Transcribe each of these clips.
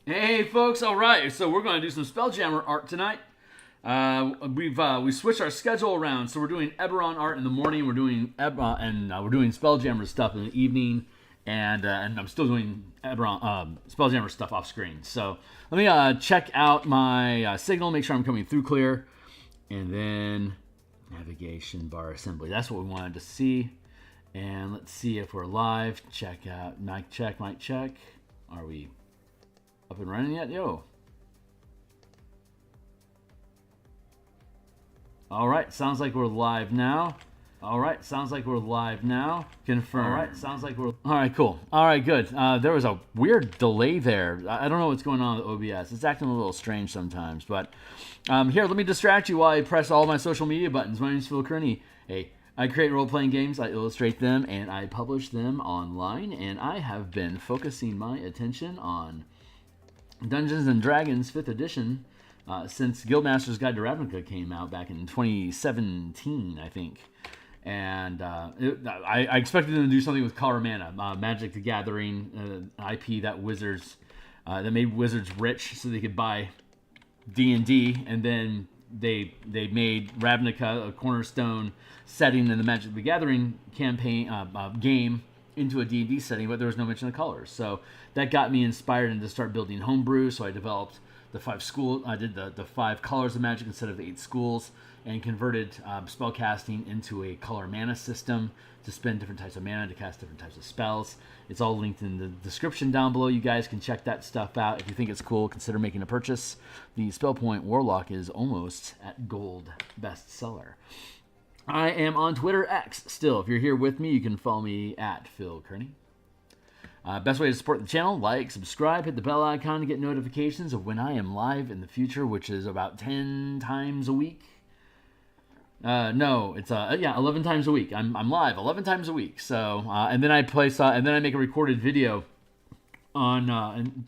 Hey folks, all right. So we're going to do some Spelljammer art tonight. We switched our schedule around, so we're doing Eberron art in the morning. We're doing we're doing Spelljammer stuff in the evening, and I'm still doing Eberron Spelljammer stuff off screen. So let me check out my signal, make sure I'm coming through clear, and then navigation bar assembly. That's what we wanted to see. And let's see if we're live. Check out mic check, mic check. Are we up and running yet? Yo. All right, sounds like we're live now. All right, sounds like we're live now. Confirm. All right, sounds like we're... All right, cool. All right, good. There was a weird delay there. I don't know what's going on with OBS. It's acting a little strange sometimes, but here, let me distract you while I press all my social media buttons. My name is Phil Kearney. Hey, I create role-playing games, I illustrate them, and I publish them online, and I have been focusing my attention on Dungeons & Dragons 5th edition since Guildmaster's Guide to Ravnica came out back in 2017, I think. And I expected them to do something with Color Mana, Magic the Gathering, IP that made Wizards rich so they could buy D&D, and then they made Ravnica a cornerstone setting in the Magic the Gathering campaign game into a D&D setting, but there was no mention of colors. So that got me inspired and to start building homebrew. So I developed the 5 school. I did the 5 colors of magic instead of the 8 schools, and converted spellcasting into a color mana system to spend different types of mana to cast different types of spells. It's all linked in the description down below. You guys can check that stuff out. If you think it's cool, consider making a purchase. The Spellpoint Warlock is almost at gold bestseller. I am on Twitter X still. If you're here with me, you can follow me at Phil Kearney. Best way to support the channel, like, subscribe, hit the bell icon to get notifications of when I am live in the future, which is about 10 times a week. No, it's 11 times a week. I'm live 11 times a week. So and then I make a recorded video on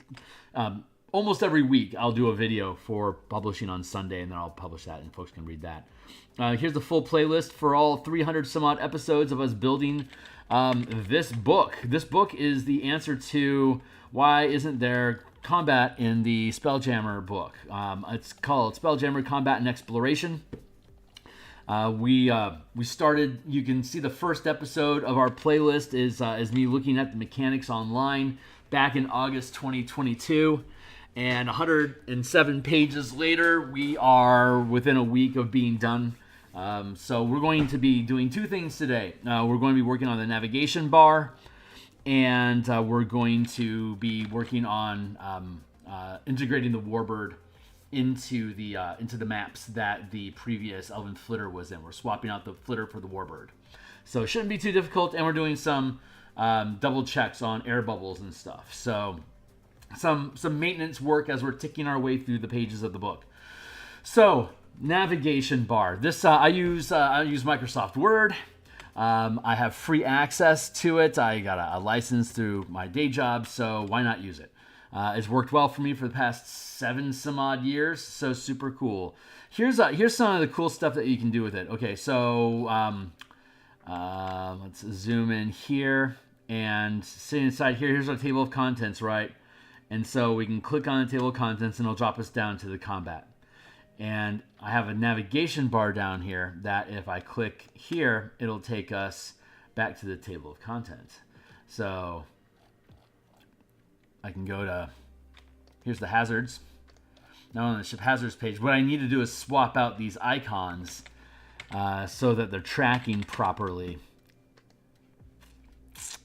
almost every week. I'll do a video for publishing on Sunday, and then I'll publish that, and folks can read that. Here's the full playlist for all 300 some odd episodes of us building this book. This book is the answer to why isn't there combat in the Spelljammer book. It's called Spelljammer Combat and Exploration. We started. You can see the first episode of our playlist is me looking at the mechanics online back in August 2022, and 107 pages later, we are within a week of being done. So we're going to be doing 2 things today. We're going to be working on the navigation bar, and we're going to be working on integrating the Warbird into the maps that the previous Elven Flitter was in. We're swapping out the Flitter for the Warbird, so it shouldn't be too difficult. And we're doing some double checks on air bubbles and stuff. So some maintenance work as we're ticking our way through the pages of the book. So navigation bar. This I use Microsoft Word. I have free access to it. I got a license through my day job, so why not use it? It's worked well for me for the past 7 some odd years, so super cool. Here's some of the cool stuff that you can do with it. Okay, so let's zoom in here, and sitting inside here, here's our table of contents, right? And so we can click on the table of contents, and it'll drop us down to the combat. And I have a navigation bar down here that if I click here, it'll take us back to the table of contents. So I can go to, here's the hazards. Now on the ship hazards page, what I need to do is swap out these icons so that they're tracking properly.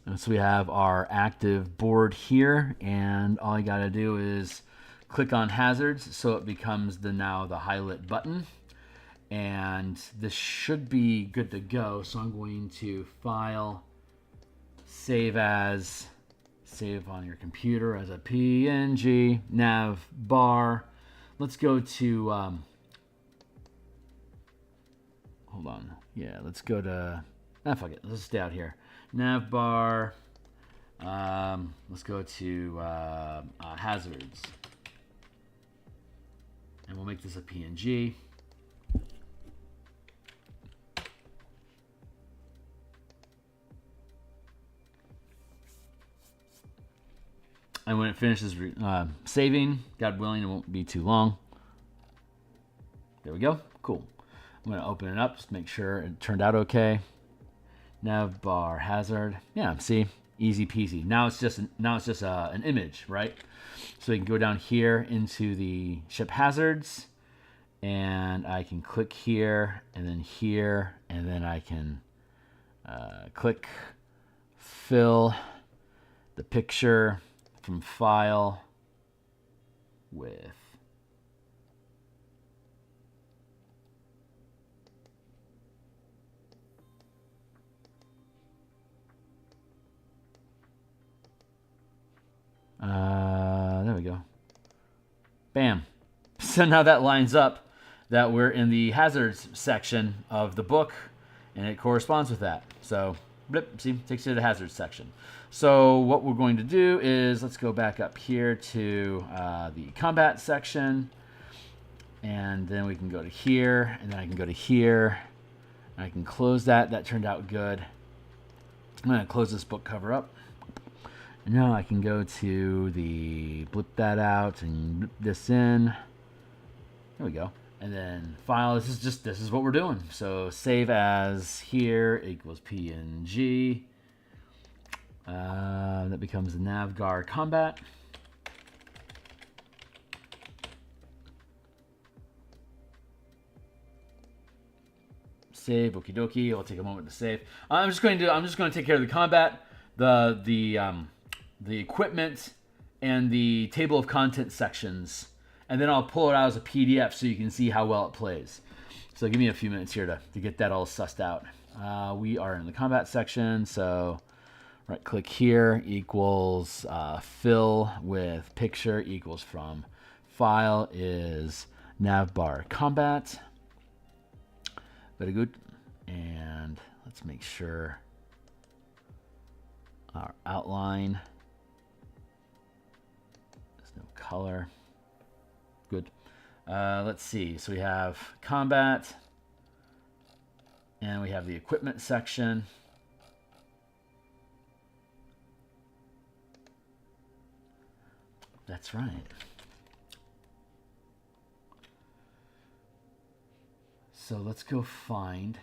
And so we have our active board here, and all I gotta do is click on hazards so it becomes the highlight button. And this should be good to go. So I'm going to file, save as, save on your computer as a PNG, nav bar. Let's go to, hold on. Yeah, let's go to, fuck it. Let's stay out here. Nav bar. Let's go to hazards. And we'll make this a PNG. And when it finishes saving, God willing, it won't be too long. There we go. Cool. I'm going to open it up, just make sure it turned out okay. Nav bar hazard. Yeah, see, easy peasy. Now it's just an image, right? So we can go down here into the ship hazards, and I can click here, and then I can click fill the picture from file with there we go. Bam. So now that lines up that we're in the hazards section of the book, and it corresponds with that. So, blip, see, takes you to the hazards section. So what we're going to do is, let's go back up here to the combat section, and then we can go to here, and then I can go to here, and I can close that. That turned out good. I'm going to close this book cover up. And now I can go to the blip that out and blip this in. There we go. And then file, this is what we're doing. So save as here equals PNG. That becomes the Navgar combat. Save, okie dokie. It'll take a moment to save. I'm just going to take care of the combat, the equipment, and the table of contents sections, and then I'll pull it out as a PDF so you can see how well it plays. So give me a few minutes here to get that all sussed out. We are in the combat section, so right click here equals fill with picture equals from file is navbar combat. Very good. And let's make sure our outline, there's no color. Good. Let's see. So we have combat, and we have the equipment section. That's right. So let's go find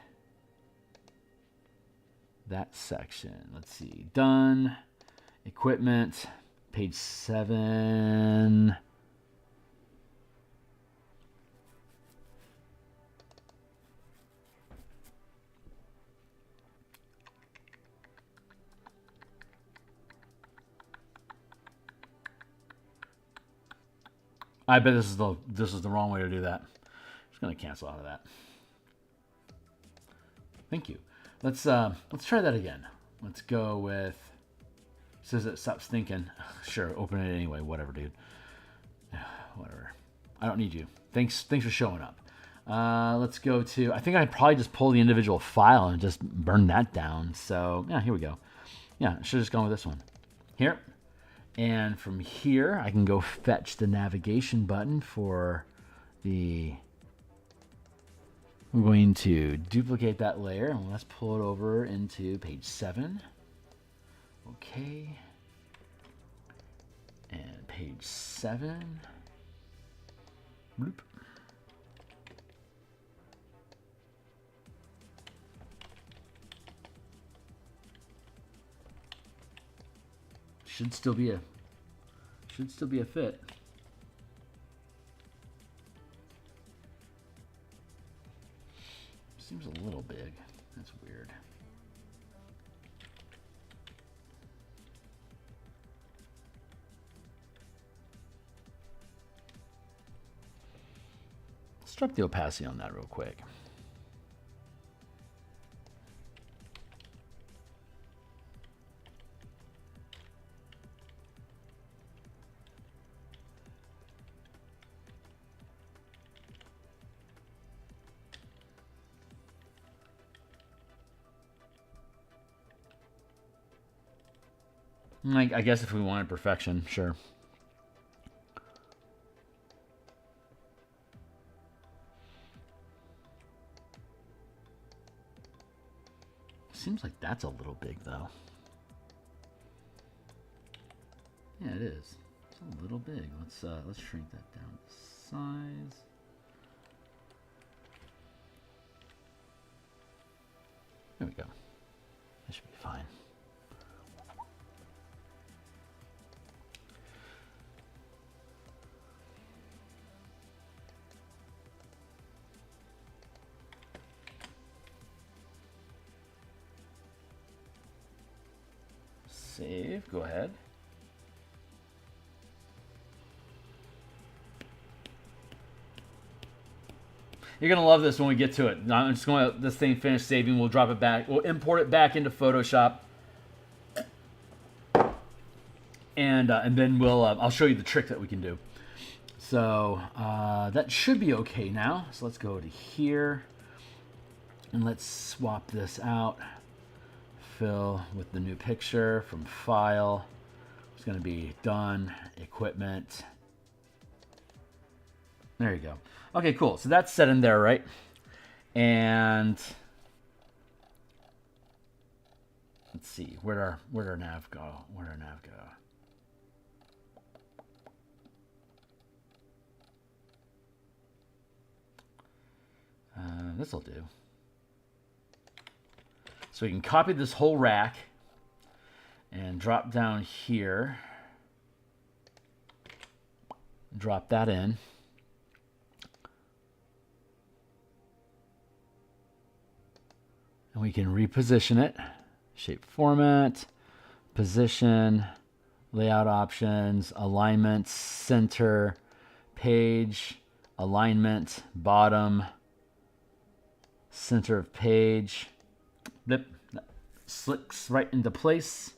that section. Let's see. Done. Equipment. Page 7. I bet this is the wrong way to do that. I'm just gonna cancel out of that. Thank you. Let's try that again. Let's go with. Says it stops thinking. Sure, open it anyway. Whatever, dude. Whatever. I don't need you. Thanks for showing up. Let's go to. I think I probably just pull the individual file and just burn that down. So yeah, here we go. Yeah, I should have just gone with this one. Here. And from here, I can go fetch the navigation button for the. I'm going to duplicate that layer and let's pull it over into page 7. Okay. And page 7. Bloop. Should still be a fit. Seems a little big. That's weird. Let's drop the opacity on that real quick. I guess if we wanted perfection, sure. Seems like that's a little big, though. Yeah, it is. It's a little big. Let's shrink that down to size. There we go. That should be fine. Save. Go ahead. You're going to love this when we get to it. I'm just going to let this thing finish saving. We'll drop it back. We'll import it back into Photoshop. And then I'll show you the trick that we can do. So that should be okay now. So let's go to here. And let's swap this out. Fill with the new picture from File. It's going to be Done, Equipment. There you go. Okay, cool. So that's set in there, right? And let's see. Where'd our nav go? Where'd our nav go? This'll do. So we can copy this whole rack and drop down here. Drop that in. And we can reposition it. Shape format, position, layout options, alignment, center, page, alignment, bottom, center of page. Blip. That slicks right into place.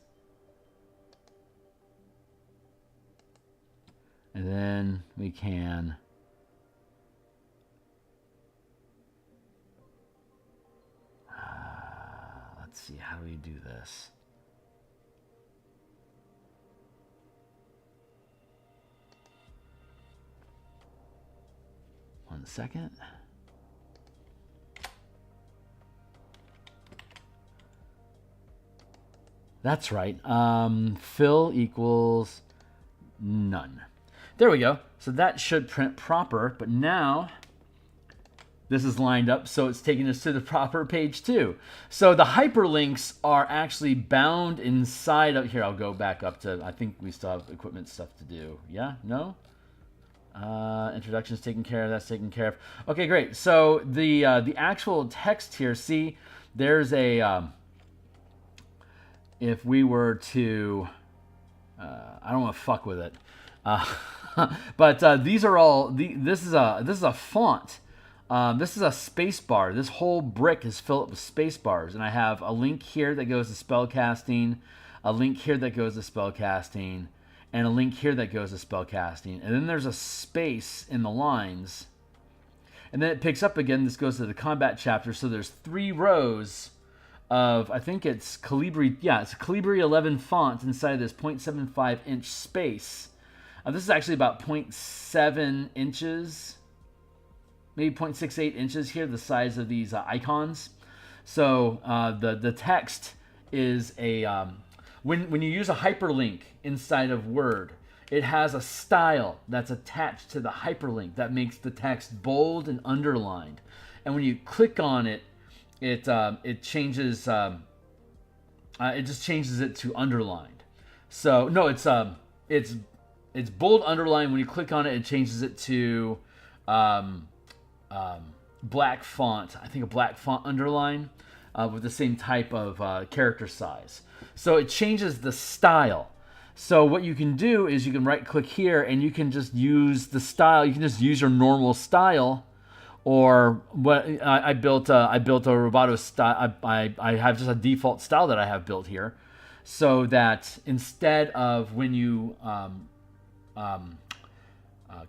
And then we can let's see, how do we do this? One second. That's right. Fill equals none. There we go. So that should print proper, but now this is lined up, so it's taking us to the proper page too. So the hyperlinks are actually bound inside of here. I'll go back up to, I think we still have equipment stuff to do. Yeah? No? Introduction's taken care of. That's taken care of. Okay, great. So the actual text here, see, there's a, if we were to, I don't want to fuck with it, but these are all, this is a font. This is a space bar. This whole brick is filled up with space bars, and I have a link here that goes to spellcasting, a link here that goes to spellcasting, and a link here that goes to spellcasting, and then there's a space in the lines, and then it picks up again. This goes to the combat chapter, so there's 3 rows of, I think it's Calibri, yeah, it's a Calibri 11 font inside of this 0.75 inch space. This is actually about 0.7 inches, maybe 0.68 inches here, the size of these icons. So the text is a, when you use a hyperlink inside of Word, it has a style that's attached to the hyperlink that makes the text bold and underlined. And when you click on it, it changes, it just changes it to underlined. So no, it's bold underlined. When you click on it, it changes it to black font. I think a black font underline with the same type of character size. So it changes the style. So what you can do is you can right click here and you can just use the style. You can just use your normal style. Or what I built a Roboto style. I have just a default style that I have built here, so that instead of when you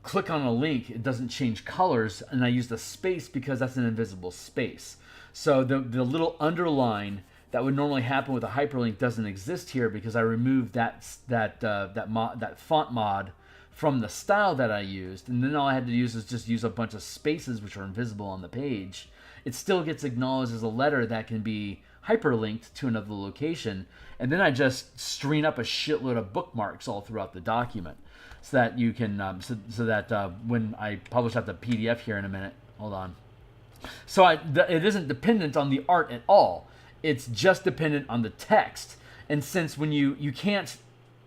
click on a link, it doesn't change colors, and I use the space because that's an invisible space. So the little underline that would normally happen with a hyperlink doesn't exist here because I removed that font mod from the style that I used, and then all I had to use is just use a bunch of spaces which are invisible on the page. It still gets acknowledged as a letter that can be hyperlinked to another location, and then I just string up a shitload of bookmarks all throughout the document, so that you can when I publish out the PDF here in a minute, hold on. So it isn't dependent on the art at all. It's just dependent on the text. And since when you can't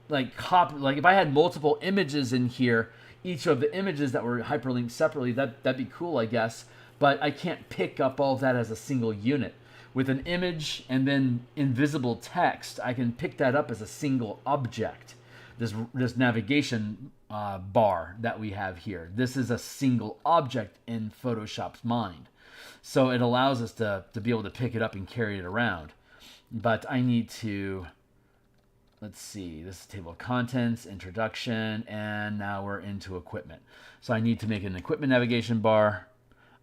like copy, like if I had multiple images in here, each of the images that were hyperlinked separately, that'd be cool, I guess. But I can't pick up all of that as a single unit. With an image and then invisible text, I can pick that up as a single object. This navigation bar that we have here, this is a single object in Photoshop's mind. So it allows us to be able to pick it up and carry it around. But I need to, let's see, this is table of contents, introduction, and now we're into equipment. So I need to make an equipment navigation bar.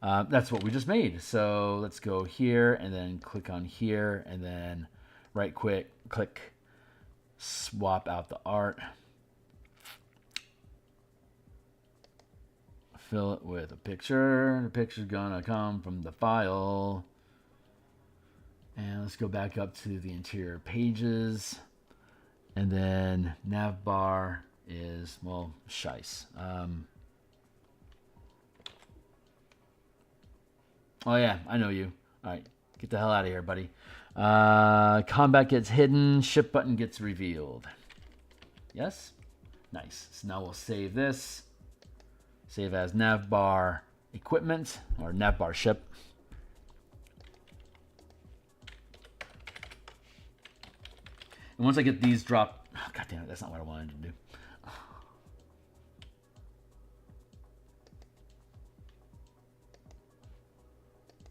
That's what we just made. So let's go here and then click on here and then right click, swap out the art. Fill it with a picture. The picture's gonna come from the file. And let's go back up to the interior pages. And then nav bar is, well, shice. Oh yeah, I know you. All right, get the hell out of here, buddy. Combat gets hidden. Shift button gets revealed. Yes? Nice. So now we'll save this. Save as navbar equipment or navbar ship. And once I get these dropped, oh, God damn it, that's not what I wanted to do.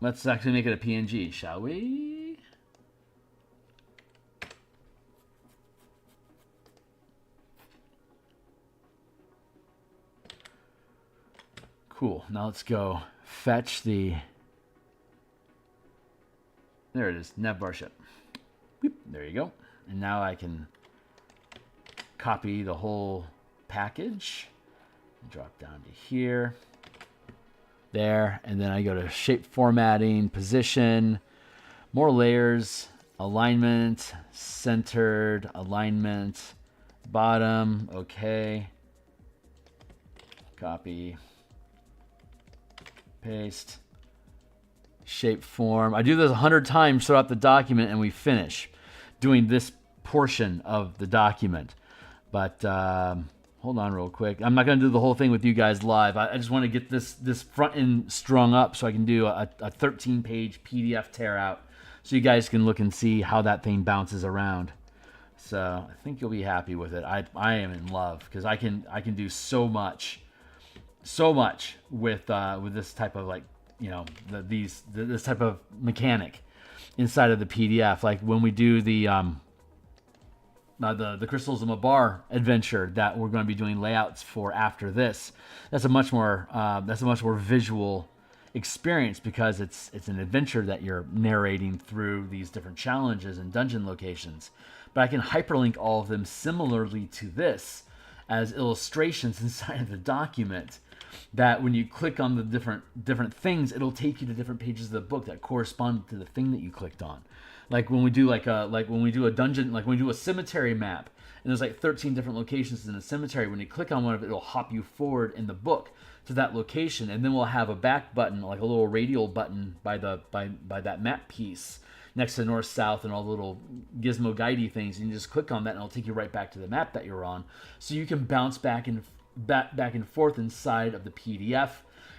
Let's actually make it a PNG, shall we? Cool. Now let's go fetch the... There it is, navbar ship. Boop, there you go. And now I can copy the whole package. Drop down to here. There, and then I go to shape formatting, position, more layers, alignment, centered, alignment, bottom, okay. Copy, paste, shape form. I do this 100 times throughout the document and we finish doing this portion of the document. But hold on real quick. I'm not going to do the whole thing with you guys live. I just want to get this front end strung up so I can do a 13-page PDF tear out so you guys can look and see how that thing bounces around. So I think you'll be happy with it. I am in love because I can do so much with this type of, like, you know, this type of mechanic inside of the PDF. Like when we do the Crystals of Mabar adventure that we're going to be doing layouts for after this. That's a much more visual experience because it's an adventure that you're narrating through these different challenges and dungeon locations. But I can hyperlink all of them similarly to this as illustrations inside of the document. That when you click on the different things, it'll take you to different pages of the book that correspond to the thing that you clicked on. Like when we do when we do a dungeon, like when we do a cemetery map, and there's like 13 different locations in a cemetery. When you click on one of it, it'll hop you forward in the book to that location, and then we'll have a back button, like a little radial button by that map piece next to north, south, and all the little gizmo guidey things. And you just click on that, and it'll take you right back to the map that you're on, so you can bounce back and forth inside of the PDF.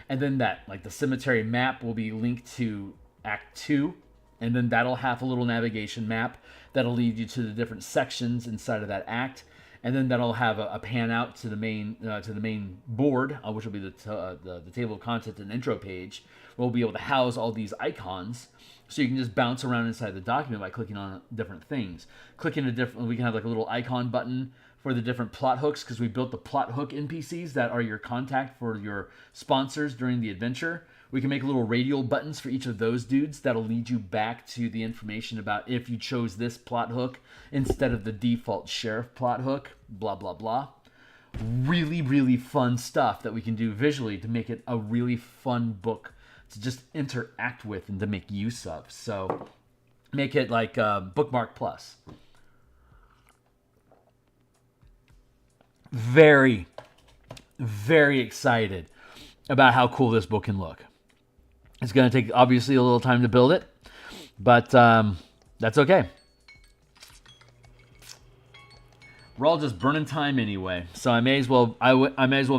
And then that, like, the cemetery map will be linked to Act 2, and then that'll have a little navigation map that'll lead you to the different sections inside of that act, and then that'll have a pan out to the main board, which will be the table of content and intro page. We'll be able to house all these icons, so you can just bounce around inside the document by clicking on different things. We can have like a little icon button for the different plot hooks, because we built the plot hook NPCs that are your contact for your sponsors during the adventure. We can make little radial buttons for each of those dudes that'll lead you back to the information about if you chose this plot hook instead of the default sheriff plot hook, blah, blah, blah. Really, really fun stuff that we can do visually to make it a really fun book to just interact with and to make use of. So make it like Bookmark Plus. Very, very excited about how cool this book can look. It's going to take, obviously, a little time to build it, but that's okay. We're all just burning time anyway, so I may as well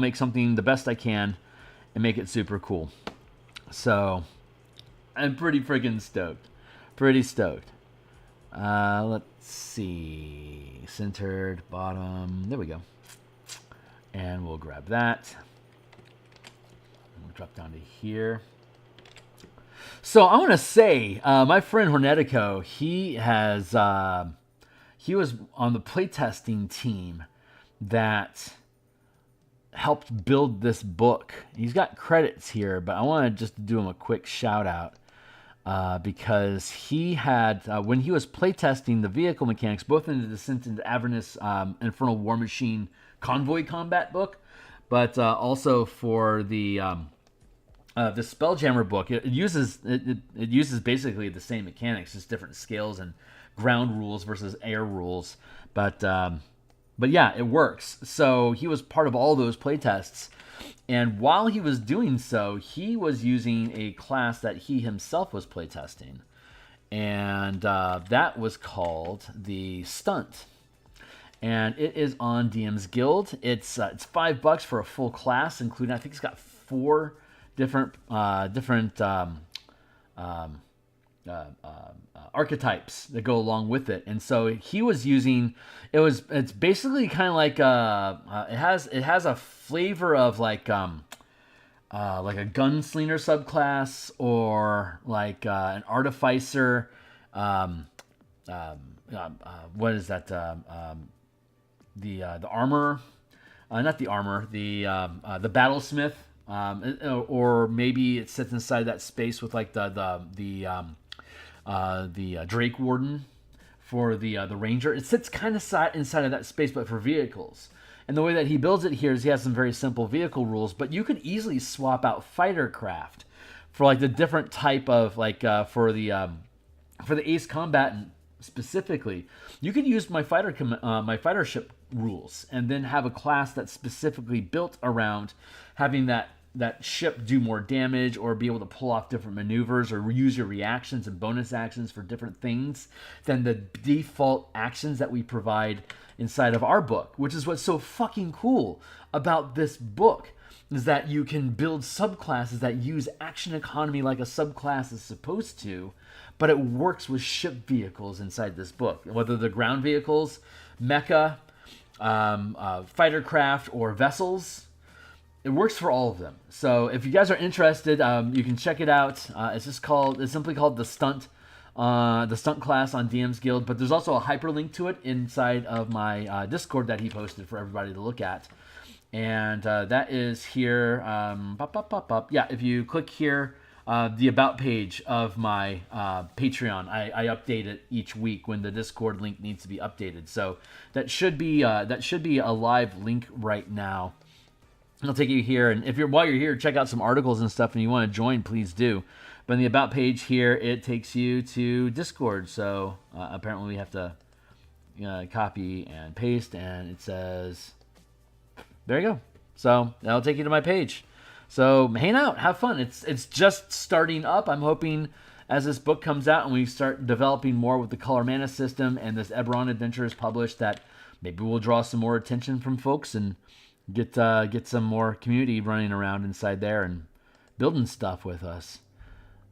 make something the best I can and make it super cool. So I'm pretty freaking stoked. Pretty stoked. Let's see. Centered, bottom. There we go. And we'll grab that. We'll drop down to here. So I want to say, my friend Hornetico, he was on the playtesting team that helped build this book. He's got credits here, but I want to just do him a quick shout out because he had, when he was playtesting the vehicle mechanics, both in the Descent into Avernus Infernal War Machine Convoy Combat book, but also for the Spelljammer book, it uses basically the same mechanics, just different scales and ground rules versus air rules. But yeah, it works. So he was part of all those playtests, and while he was doing so, he was using a class that he himself was playtesting, and that was called the Stunt. And it is on DMsGuild. It's $5 for a full class, including, I think it's got 4 different archetypes that go along with it. And so he was using, it's basically kind of like it has a flavor of like a gunslinger subclass, or like an artificer. What is that? The armor, not the armor, the battlesmith, or maybe it sits inside that space with like the Drake Warden for the ranger. It sits kind of inside of that space, but for vehicles. And the way that he builds it here is he has some very simple vehicle rules, but you could easily swap out fighter craft for like the different type of like for the Ace Combatant specifically. You could use my fighter ship rules and then have a class that's specifically built around having that ship do more damage, or be able to pull off different maneuvers, or use your reactions and bonus actions for different things than the default actions that we provide inside of our book, which is what's so fucking cool about this book, is that you can build subclasses that use action economy like a subclass is supposed to, but it works with ship vehicles inside this book, whether they're ground vehicles, mecha, fighter craft, or vessels. It works for all of them. So if you guys are interested, you can check it out. It's simply called the Stunt class on DMsGuild. But there's also a hyperlink to it inside of my Discord that he posted for everybody to look at. And that is here. Yeah, if you click here, the about page of my Patreon, I update it each week when the Discord link needs to be updated. So that should be a live link right now. It'll take you here, and while you're here, check out some articles and stuff, and you want to join, please do. But in the about page here, it takes you to Discord. So apparently we have to copy and paste, and it says, there you go. So that'll take you to my page. So hang out, have fun. It's just starting up. I'm hoping as this book comes out and we start developing more with the Color Mana system, and this Eberron adventure is published, that maybe we'll draw some more attention from folks and get some more community running around inside there and building stuff with us.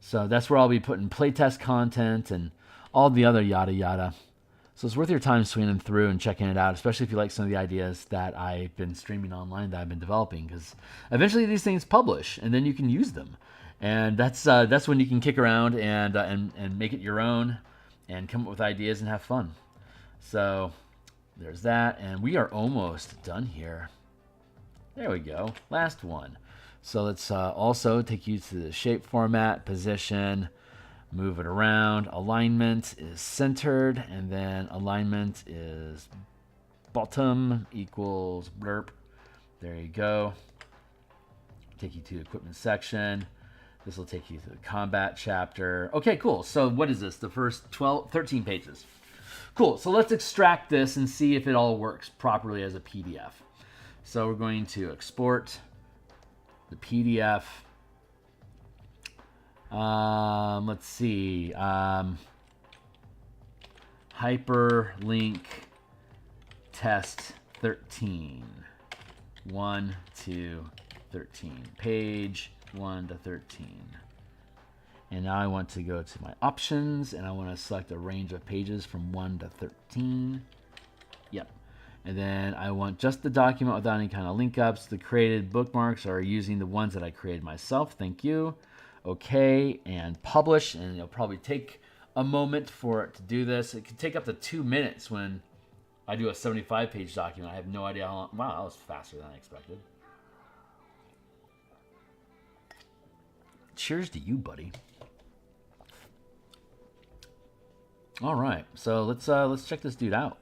So that's where I'll be putting playtest content and all the other yada yada. So it's worth your time swinging through and checking it out, especially if you like some of the ideas that I've been streaming online that I've been developing, because eventually these things publish and then you can use them. And that's when you can kick around and make it your own and come up with ideas and have fun. So there's that, and we are almost done here. There we go. Last one. So let's also take you to the shape format, position, move it around. Alignment is centered, and then alignment is bottom equals blurb. There you go. Take you to the equipment section. This will take you to the combat chapter. Okay, cool. So what is this? The first 13 pages. Cool. So let's extract this and see if it all works properly as a PDF. So we're going to export the PDF. Let's see. Hyperlink test 13. 1 to 13. Page 1 to 13. And now I want to go to my options, and I want to select a range of pages from 1 to 13. Yep. And then I want just the document without any kind of link ups. The created bookmarks are using the ones that I created myself. Thank you. Okay, and publish. And it'll probably take a moment for it to do this. It could take up to 2 minutes when I do a 75-page document. I have no idea how long. Wow, that was faster than I expected. Cheers to you, buddy. All right, so let's check this dude out.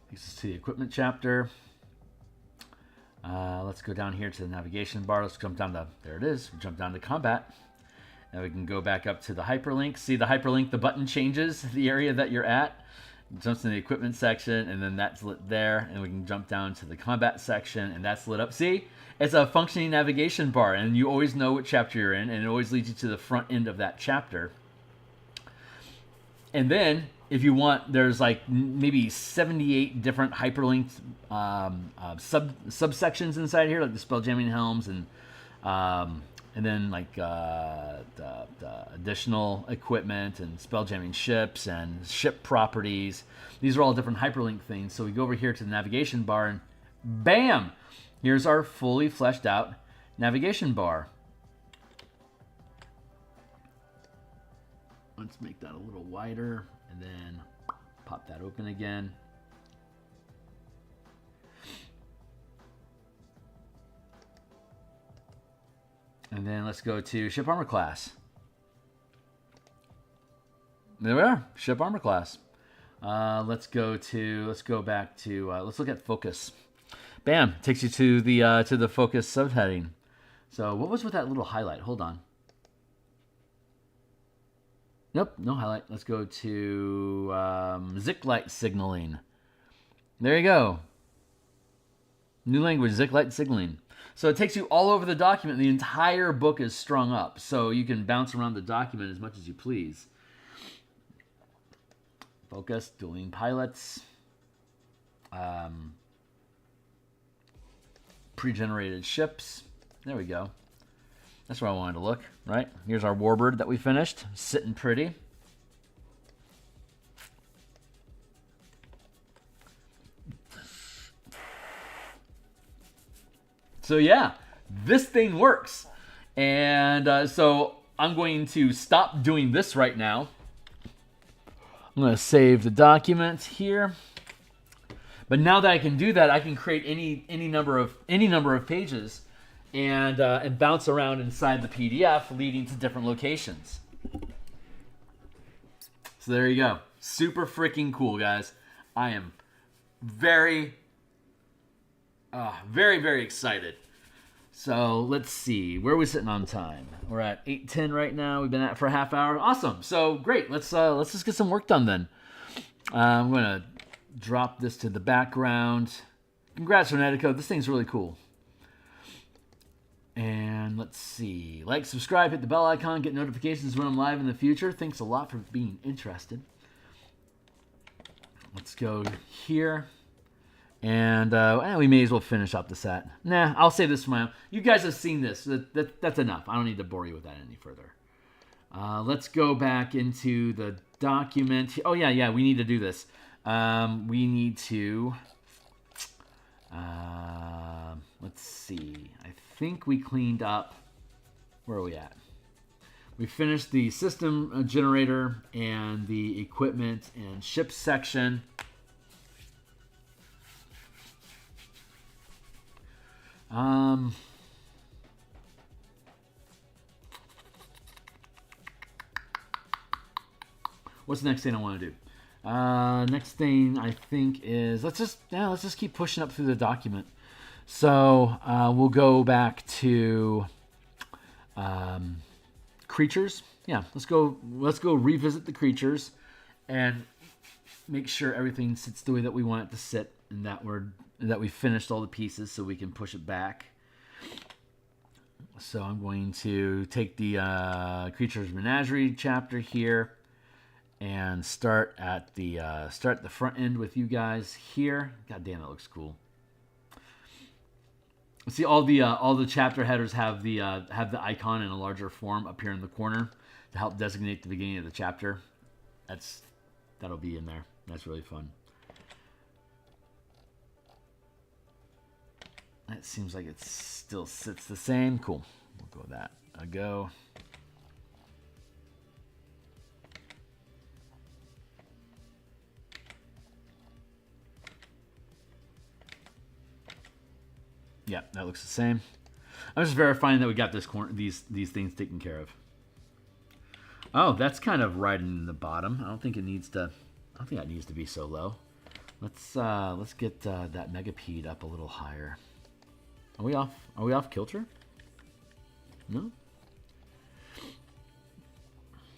Takes us to the equipment chapter. Let's go down here to the navigation bar. Let's jump down to, there it is. Jump down to combat. Now we can go back up to the hyperlink. See the hyperlink, the button changes the area that you're at. It jumps in the equipment section, and then that's lit there. And we can jump down to the combat section, and that's lit up. See, it's a functioning navigation bar, and you always know what chapter you're in, and it always leads you to the front end of that chapter. And then, if you want, there's like maybe 78 different hyperlinked subsections inside here, like the Spelljamming Helms, and then like the additional equipment and Spelljamming ships and ship properties. These are all different hyperlink things. So we go over here to the navigation bar, and bam! Here's our fully fleshed out navigation bar. Let's make that a little wider, and then pop that open again. And then let's go to ship armor class. There we are, ship armor class. Let's go back to let's look at focus. Bam, takes you to the focus subheading. So what was with that little highlight? Hold on. Nope, no highlight. Let's go to Zik-Light signaling. There you go. New language, Zik-Light signaling. So it takes you all over the document. The entire book is strung up, so you can bounce around the document as much as you please. Focus, dueling pilots, pre-generated ships. There we go. That's where I wanted to look, right? Here's our warbird that we finished, sitting pretty. So yeah, this thing works. And so I'm going to stop doing this right now. I'm going to save the document here. But now that I can do that, I can create any number of pages and bounce around inside the PDF, leading to different locations. So there you go. Super freaking cool, guys. I am very, very excited. So let's see. Where are we sitting on time? We're at 8:10 right now. We've been at it for a half hour. Awesome. So great. Let's just get some work done then. I'm gonna drop this to the background. Congrats, Renetico. This thing's really cool. And let's see. Like, subscribe, hit the bell icon, get notifications when I'm live in the future. Thanks a lot for being interested. Let's go here. And we may as well finish up the set. Nah, I'll save this for my own. You guys have seen this. That's enough. I don't need to bore you with that any further. Let's go back into the document. Oh, yeah, we need to do this. We need to... let's see. I think we cleaned up... Where are we at? We finished the system generator and the equipment and ship section. What's the next thing I want to do? Next thing I think is let's just keep pushing up through the document. So we'll go back to creatures. Yeah, let's go revisit the creatures and make sure everything sits the way that we want it to sit, and that we finished all the pieces so we can push it back. So I'm going to take the Creatures Menagerie chapter here and start at the front end with you guys here. God damn, that looks cool. See, all the chapter headers have the icon in a larger form up here in the corner to help designate the beginning of the chapter. That'll be in there. That's really fun. That seems like it still sits the same. Cool. We'll go with that. A go. Yeah, that looks the same. I'm just verifying that we got these things taken care of. Oh, that's kind of right in the bottom. I don't think that needs to be so low. Let's get that megapede up a little higher. Are we off kilter? No?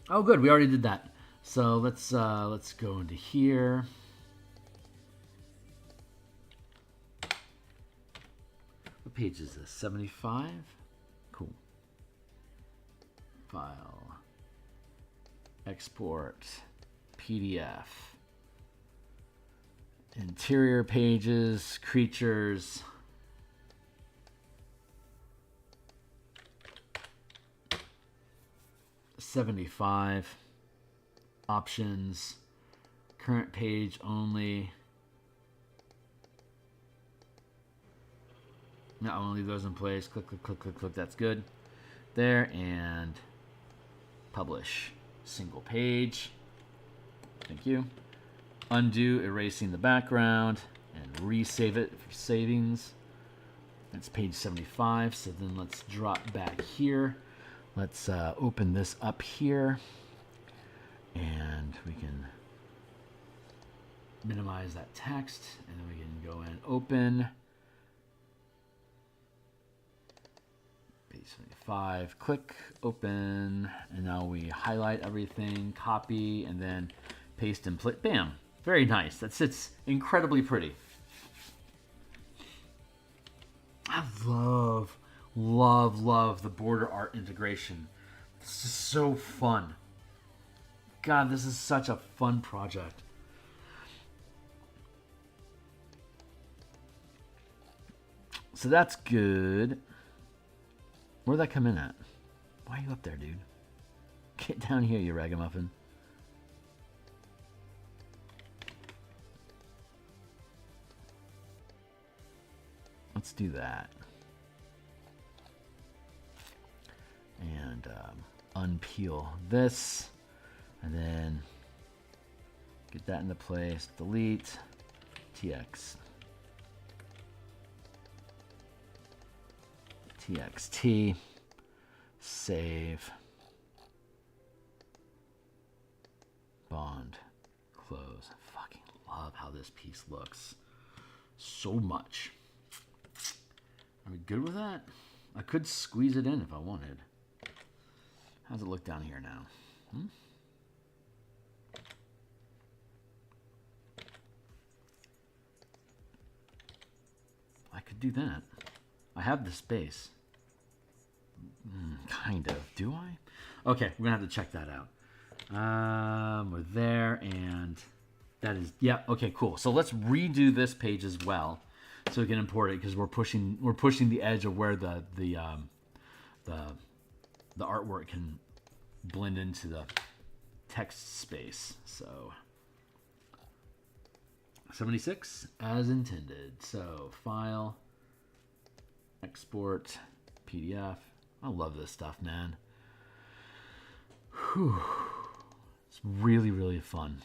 Oh, good. We already did that. So let's go into here. What page is this? 75? Cool. File. Export. PDF. Interior pages. Creatures. $75. Options. Current page only. Now I'm gonna leave those in place. Click, click, click, click, click. That's good. There, and publish. Single page. Thank you. Undo erasing the background and resave it for savings. That's page 75. So then let's drop back here. Let's open this up here, and we can minimize that text, and then we can go and open page 75, click open, and now we highlight everything, copy, and then paste and play. Bam! Very nice. That sits incredibly pretty. I love the border art integration. This is so fun. God, this is such a fun project. So that's good. Where'd that come in at? Why are you up there, dude? Get down here, you ragamuffin. Let's do that. And unpeel this, and then get that into place. Delete, TX, TXT, save, bond, close. I fucking love how this piece looks so much. Are we good with that? I could squeeze it in if I wanted. How's it look down here now? I could do that. I have the space. Kind of. Do I? Okay, we're going to have to check that out. We're there, and that is... Yeah, okay, cool. So let's redo this page as well so we can import it, because we're pushing the edge of where the artwork can blend into the text space. So 76 as intended. So file, export, PDF. I love this stuff, man. Whew. It's really, really fun.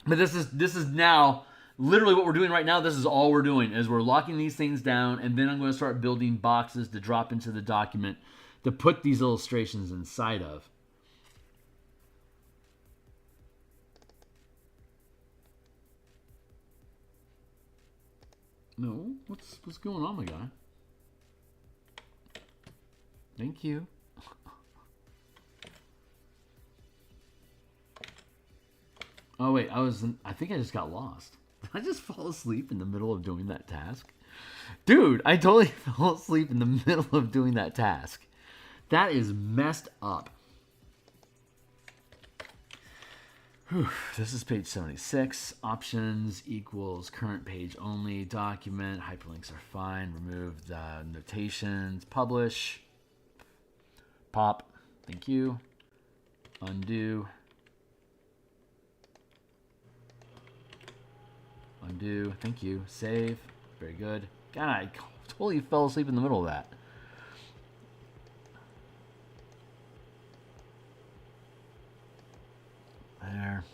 But this is now literally what we're doing right now. This is all we're doing, is we're locking these things down, and then I'm going to start building boxes to drop into the document to put these illustrations inside of. No, what's going on, my guy? Thank you. Oh wait, I think I just got lost. Did I just fall asleep in the middle of doing that task? Dude, I totally fell asleep in the middle of doing that task. That is messed up. Whew. This is page 76. Options equals current page only. Document. Hyperlinks are fine. Remove the notations. Publish. Pop. Thank you. Undo. Undo. Thank you. Save. Very good. God, I totally fell asleep in the middle of that. There.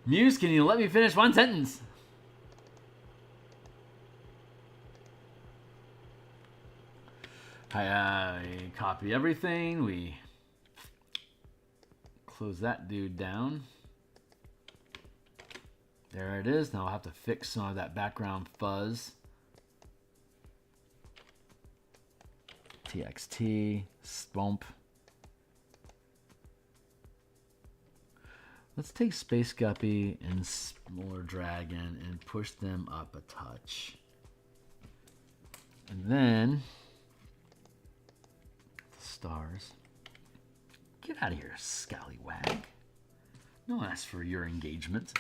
Muse, can you let me finish one sentence? I copy everything. We close that dude down. There it is. Now I'll have to fix some of that background fuzz. TXT, Swamp. Let's take Space Guppy and Smaller Dragon and push them up a touch. And then the stars. Get out of here, scallywag. No one asked for your engagement.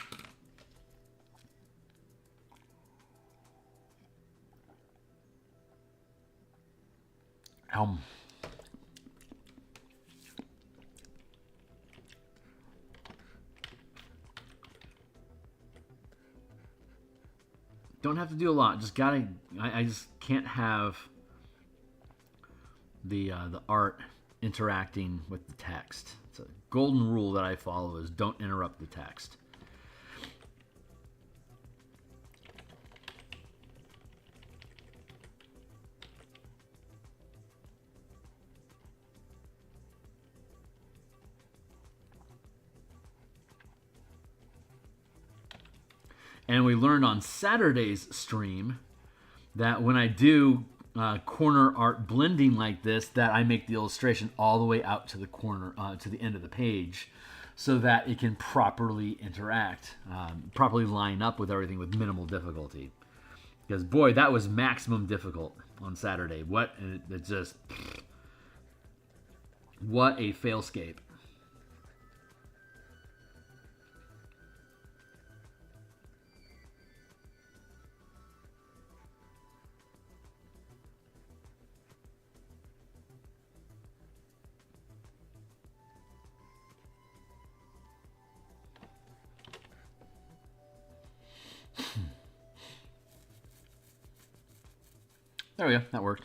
Don't have to do a lot. Just gotta. I just can't have the art interacting with the text. It's a golden rule that I follow: is don't interrupt the text. And we learned on Saturday's stream that when I do corner art blending like this, that I make the illustration all the way out to the corner, to the end of the page, so that it can properly interact, properly line up with everything with minimal difficulty. Because boy, that was maximum difficult on Saturday. What a failscape. There we go. That worked.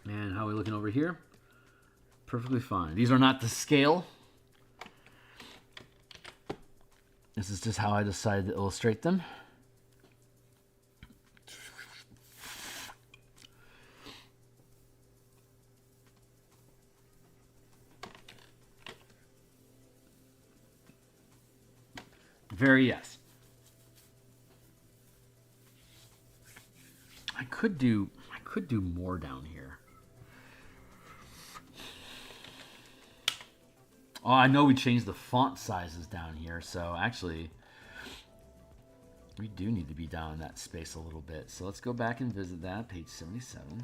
And how are we looking over here? Perfectly fine. These are not to scale. This is just how I decided to illustrate them. Very yes. I could do more down here. Oh, I know we changed the font sizes down here, so actually we do need to be down in that space a little bit. So let's go back and visit that, page 77.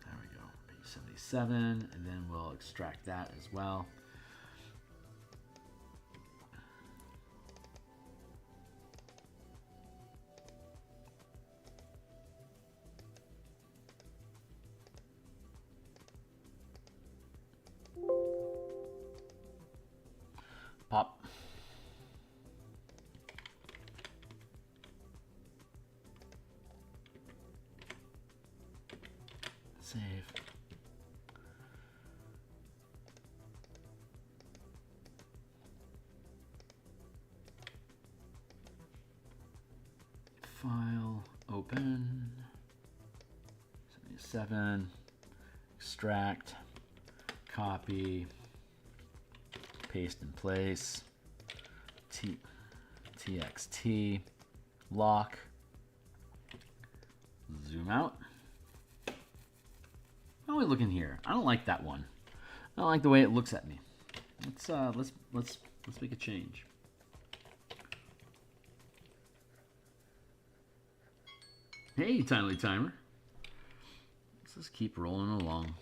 There we go, page 77, and then we'll extract that as well. Pop. Save. File, open, 77, extract, copy, paste in place, txt, lock, zoom out. How are we looking here? I don't like that one. I don't like the way it looks at me. Let's make a change. Hey, Timely Timer. Let's just keep rolling along.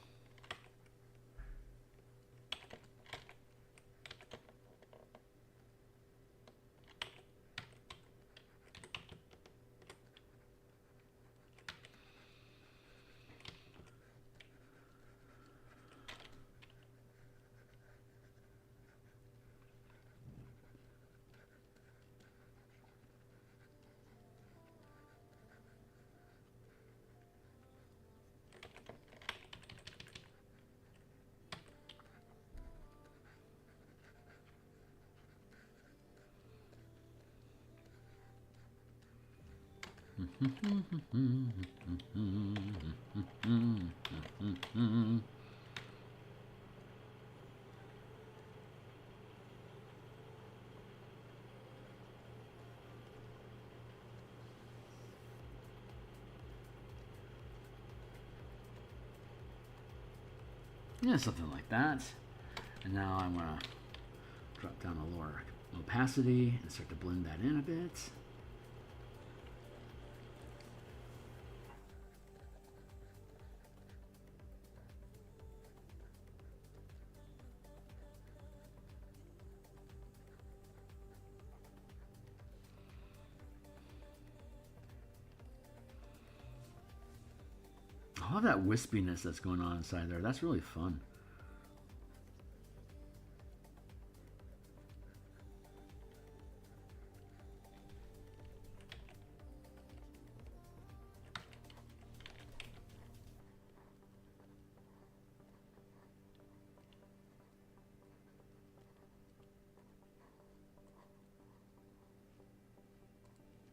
Yeah, something like that. And now I'm going to drop down a lower opacity and start to blend that in a bit. I love that wispiness that's going on inside there. That's really fun.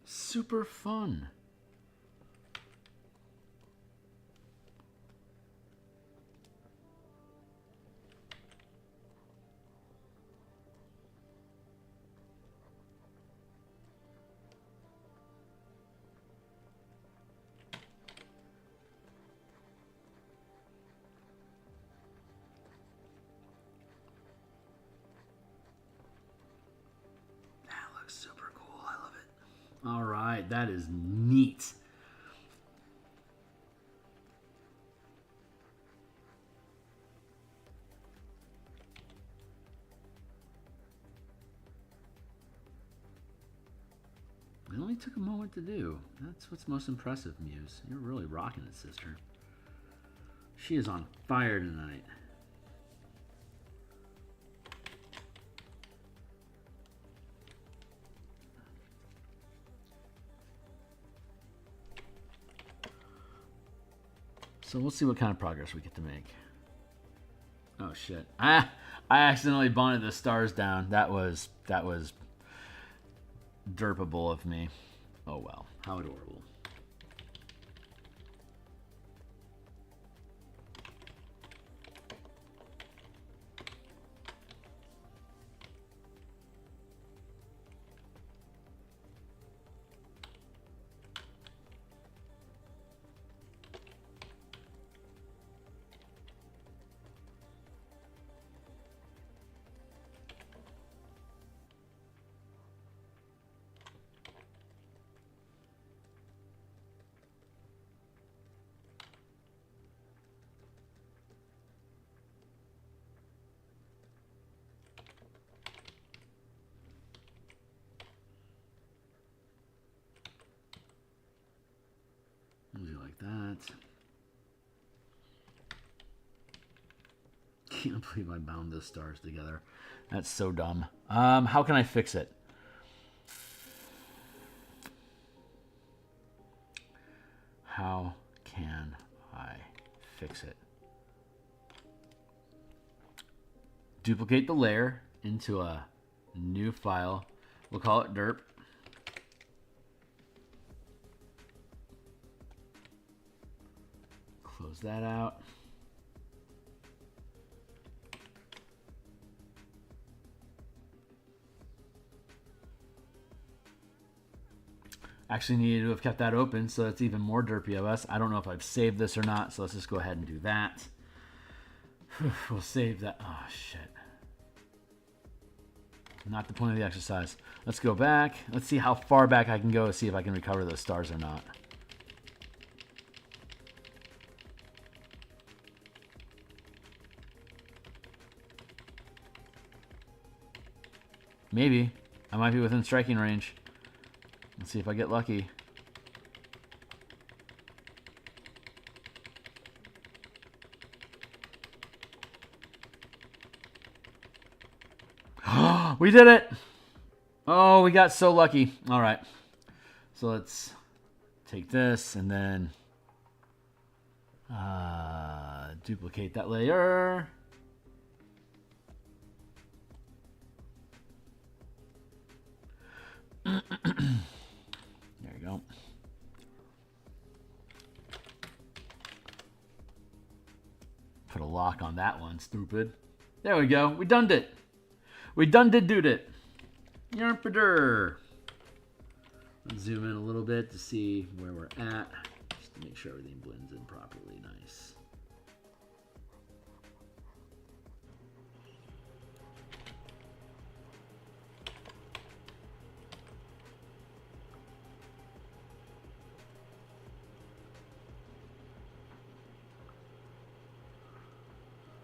Super fun. Super cool. I love it. All right, that is neat. It only took a moment to do. That's what's most impressive, Muse. You're really rocking it, sister. She is on fire tonight. So we'll see what kind of progress we get to make. Oh shit. I accidentally bonded the stars down. That was derpable of me. Oh well. How adorable. Like that. Can't believe I bound those stars together. That's so dumb. How can I fix it? How can I fix it? Duplicate the layer into a new file. We'll call it derp. Close that out. Actually needed to have kept that open, so that's even more derpy of us. I don't know if I've saved this or not, so let's just go ahead and do that. We'll save that. Oh, shit. Not the point of the exercise. Let's go back. Let's see how far back I can go, see if I can recover those stars or not. Maybe. I might be within striking range. Let's see if I get lucky. We did it! Oh, we got so lucky. All right. So let's take this and then duplicate that layer. There you go. Put a lock on that one, stupid. There we go. We done it. We done did it. Yarpader. Let's zoom in a little bit to see where we're at, just to make sure everything blends in properly. Nice.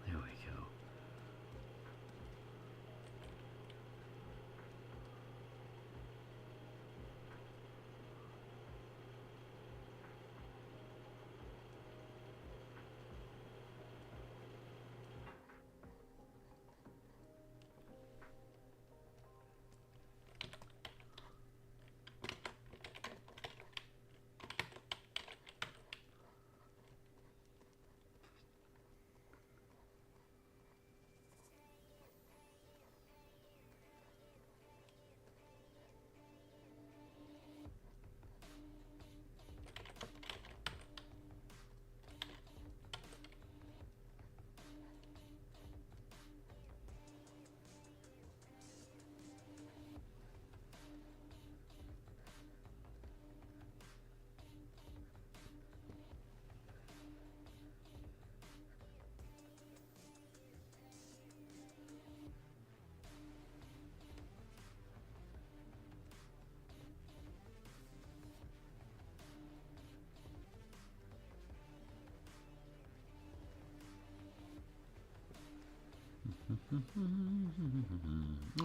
There we go.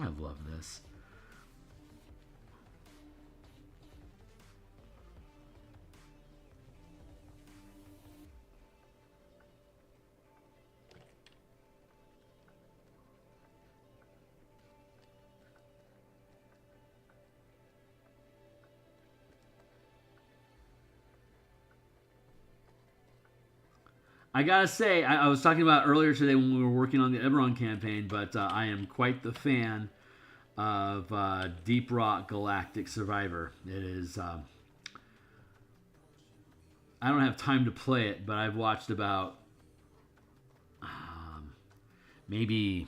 I love this. I gotta say, I was talking about earlier today when we were working on the Eberron campaign, but I am quite the fan of Deep Rock Galactic Survivor. It is. I don't have time to play it, but I've watched about maybe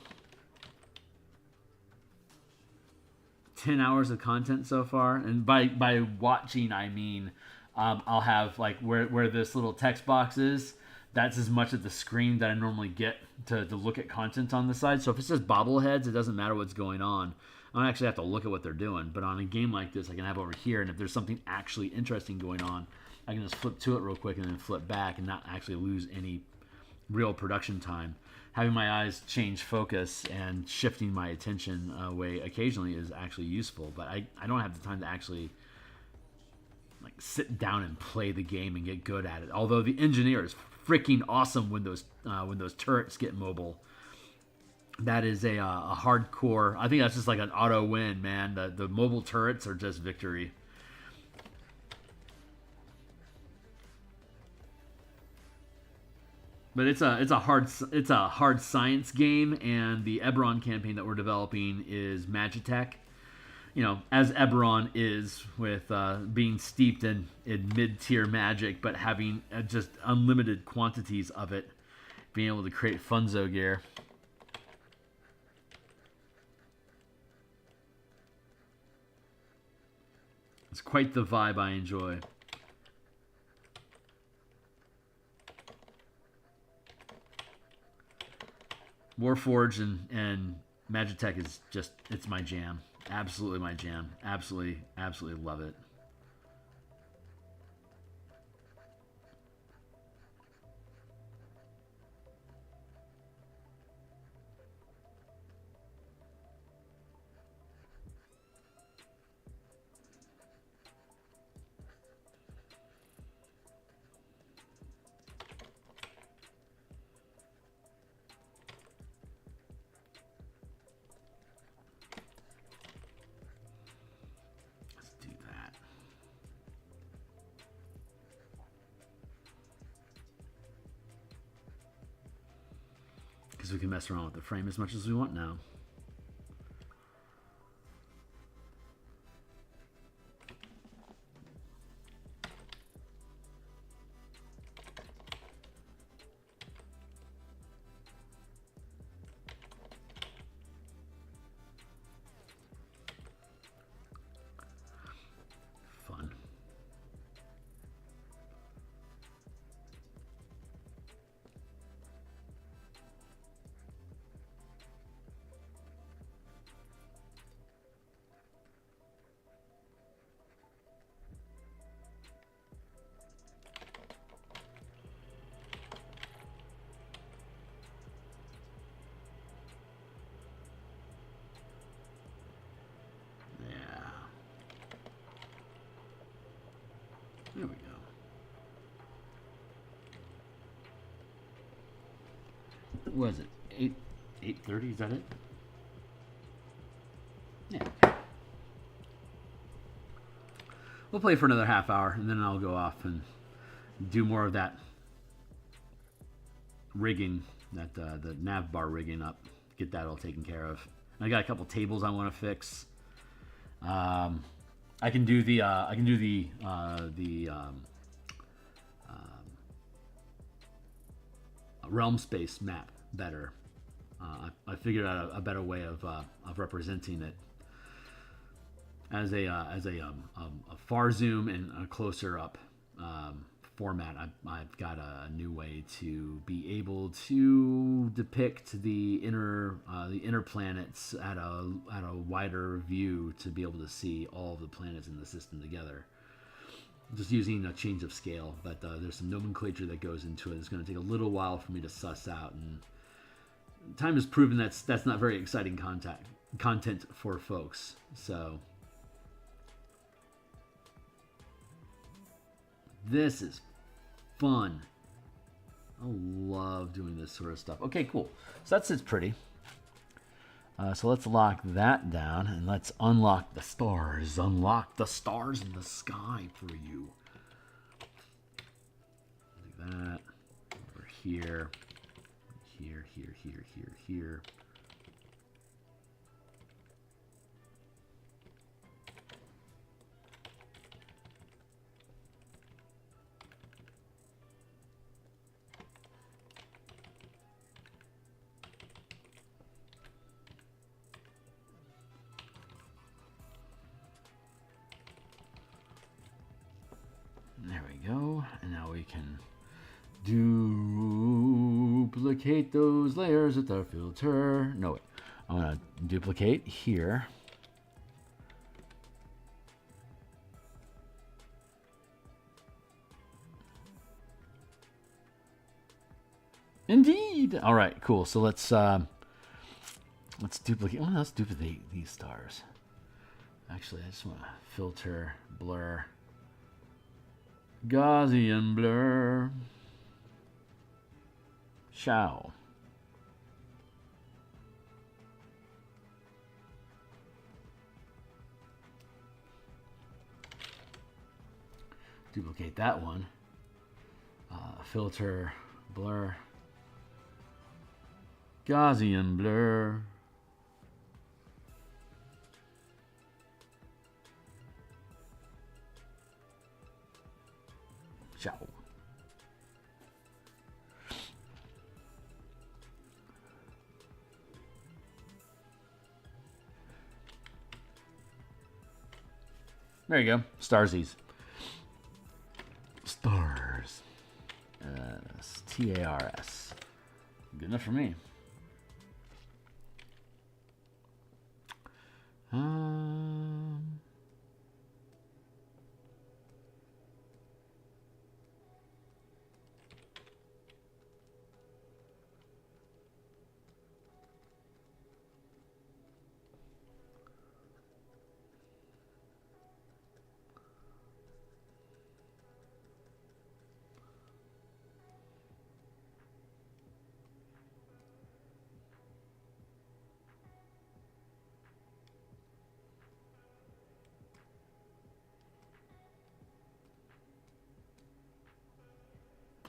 10 hours of content so far, and by watching I mean I'll have like where this little text box is. That's as much of the screen that I normally get to look at content on the side. So if it says bobbleheads, it doesn't matter what's going on. I don't actually have to look at what they're doing. But on a game like this, I can have over here, and if there's something actually interesting going on, I can just flip to it real quick and then flip back and not actually lose any real production time. Having my eyes change focus and shifting my attention away occasionally is actually useful. But I don't have the time to actually like sit down and play the game and get good at it. Although the engineer is freaking awesome when those turrets get mobile. That is a hardcore. I think that's just like an auto win, man. The mobile turrets are just victory. But it's a hard science game, and the Eberron campaign that we're developing is Magitech. You know, as Eberron is with being steeped in mid-tier magic, but having just unlimited quantities of it, being able to create Funzo gear. It's quite the vibe I enjoy. Warforged and Magitech is just, it's my jam. Absolutely my jam. Absolutely, absolutely love it. We can mess around with the frame as much as we want now. Fun. There we go. What is it? 8:30? Is that it? Yeah. We'll play for another half hour, and then I'll go off and do more of that rigging, that the nav bar rigging up. Get that all taken care of. And I got a couple tables I want to fix. I can do the realm space map better. I figured out a better way of representing it as a far zoom and a closer up format. I've got a new way to be able to depict the inner planets at a wider view, to be able to see all of the planets in the system together. Just using a change of scale, but there's some nomenclature that goes into it. It's going to take a little while for me to suss out, and time has proven that's not very exciting content for folks. So this is fun. I love doing this sort of stuff. Okay, cool. So that sits pretty. So let's lock that down, and let's unlock the stars. Unlock the stars in the sky for you. Do that. Over here. Here, here, here, here, here. There we go, and now we can duplicate those layers with our filter. No, wait. I'm going to duplicate here. Indeed. All right, cool. So let's duplicate. Oh, let's duplicate these stars. Actually, I just want to filter, blur. Gaussian blur. Shao. Duplicate that one. Filter, blur. Gaussian blur. Ciao. There you go. Starsies. Stars. T-A-R-S. Good enough for me.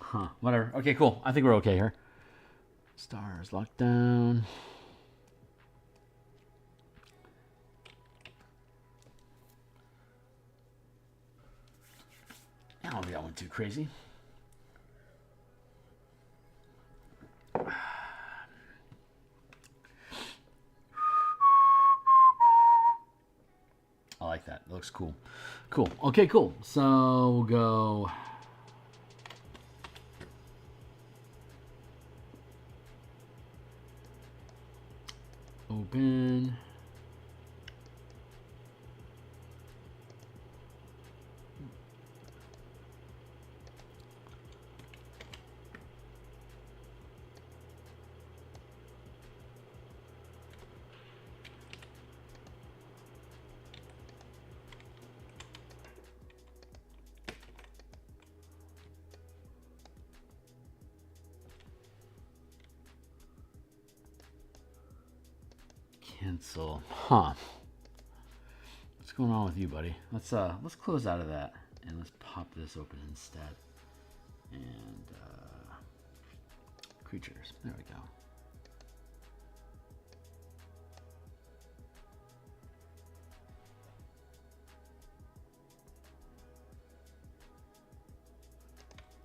Huh, whatever. Okay, cool. I think we're okay here. Stars, lockdown. I don't think I went too crazy. I like that. It looks cool. Cool. Okay, cool. So we'll go... Open. Cancel. Huh. What's going on with you, buddy? Let's close out of that and let's pop this open instead. And creatures. There we go.